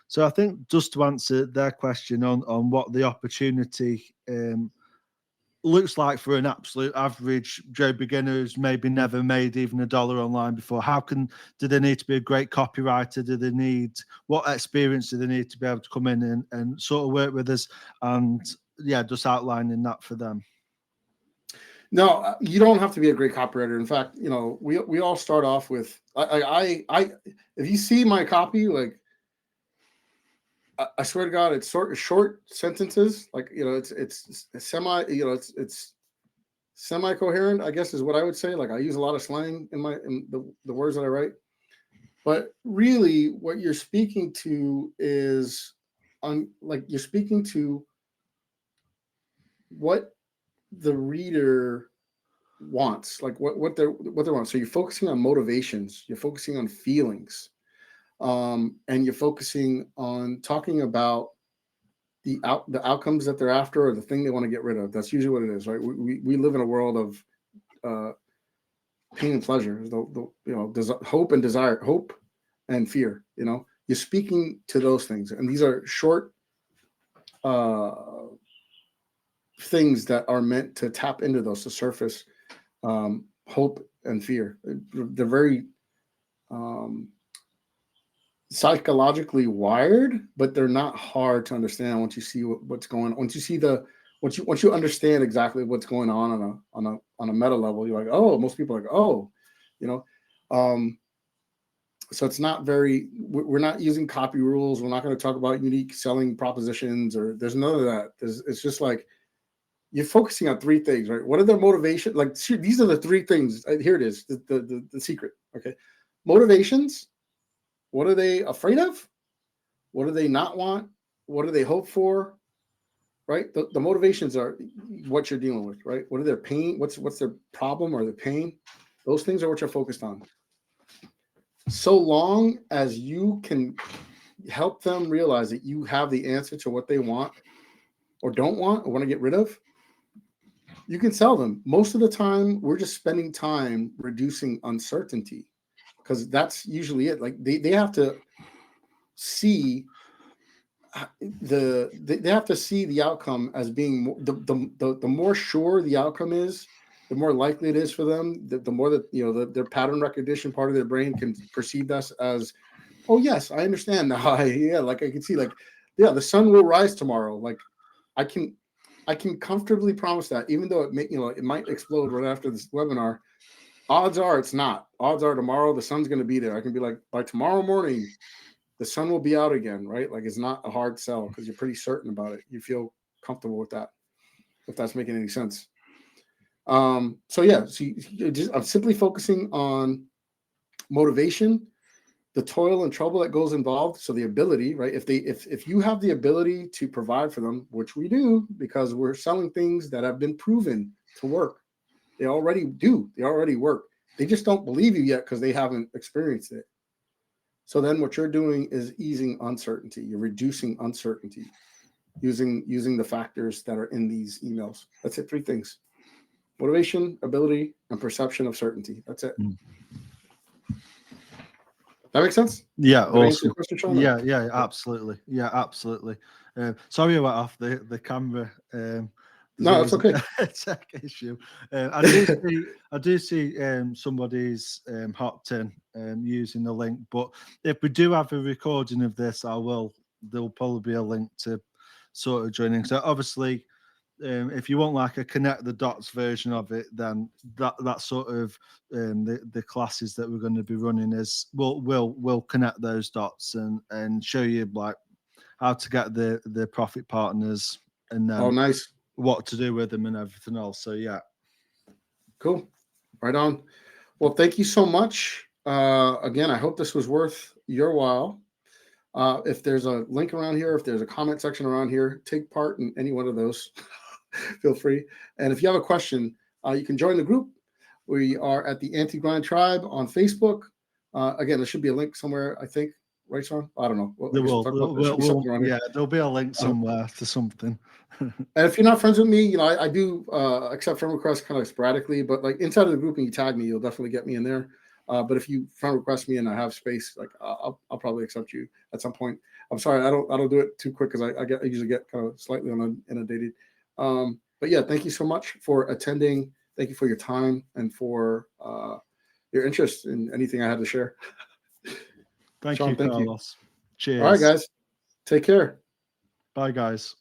so I think just to answer their question on what the opportunity looks like for an absolute average Joe beginner who's maybe never made even $1 online before. Do they need to be a great copywriter? What experience do they need to be able to come in and sort of work with us? And yeah, just outlining that for them. No, you don't have to be a great copywriter. In fact, we all start off with, I if you see my copy, like, I swear to God, it's short sentences. Like, it's semi, it's semi-coherent, I guess is what I would say. Like, I use a lot of slang in the words that I write. But really, what you're speaking to is you're speaking to what the reader wants, like what they want. So you're focusing on motivations, you're focusing on feelings. And you're focusing on talking about the outcomes that they're after, or the thing they want to get rid of. That's usually what it is, right? We live in a world of pain and pleasure. There's hope and desire, hope and fear. You're speaking to those things, and these are short things that are meant to tap into those, to surface hope and fear. They're very psychologically wired, but they're not hard to understand once you see what's going on. Once you understand exactly what's going on a meta level, you're like, oh, most people are like, oh, so it's not we're not using copy rules. We're not going to talk about unique selling propositions, or there's none of that. It's just like, you're focusing on three things, right? What are their motivations? Like, these are the three things. Here it is, the secret. Okay. Motivations. What are they afraid of? What do they not want? What do they hope for? Right? The motivations are what you're dealing with, right? What are their pain? What's their problem or their pain? Those things are what you're focused on. So long as you can help them realize that you have the answer to what they want or don't want or want to get rid of, you can sell them. Most of the time, we're just spending time reducing uncertainty, because that's usually it. Like, they have to see they have to see the outcome as being the more sure the outcome is, the more likely it is for them. The more that their pattern recognition part of their brain can perceive us as, oh yes, I understand now. Like I can see, like, yeah, the sun will rise tomorrow. Like, I can comfortably promise that, even though it might explode right after this webinar. Odds are it's not. Odds are tomorrow the sun's going to be there. I can be like, by tomorrow morning, the sun will be out again, right? Like, it's not a hard sell because you're pretty certain about it. You feel comfortable with that, if that's making any sense. So yeah, I'm simply focusing on motivation the toil and trouble that goes involved. So the ability, right? If you have the ability to provide for them, which we do, because we're selling things that have been proven to work. They already do. They already work. They just don't believe you yet because they haven't experienced it. So then what you're doing is easing uncertainty. You're reducing uncertainty using the factors that are in these emails. That's it. 3 things: motivation, ability, and perception of certainty. That's it. That makes sense? Yeah, Did I answer awesome. your question, Sean? Yeah, absolutely. Yeah, absolutely. Sorry I went off the camera. No, that's okay. A tech issue. I do see somebody's hopped in using the link, but if we do have a recording of this, there'll probably be a link to sort of joining. So obviously, if you want like a connect the dots version of it, then that sort of the classes that we're going to be running is we'll connect those dots and show you like how to get the profit partners and then Oh, nice. what to do with them and everything else. So yeah, cool. Right on. Well, thank you so much. Again, I hope this was worth your while. If there's a link around here, if there's a comment section around here, take part in any one of those. Feel free. And if you have a question, you can join the group. We are at the Anti-Grind Tribe on Facebook. Again, there should be a link somewhere, I think. Right, Sean? I don't know. There'll be a link somewhere to something. And if you're not friends with me, I do accept friend requests kind of sporadically, but like inside of the group and you tag me, you'll definitely get me in there. But if you friend request me and I have space, like I'll probably accept you at some point. I'm sorry, I don't do it too quick because I usually get kind of slightly inundated. But yeah, thank you so much for attending. Thank you for your time and for your interest in anything I had to share. Thank you, Carlos. Cheers. All right, guys. Take care. Bye, guys.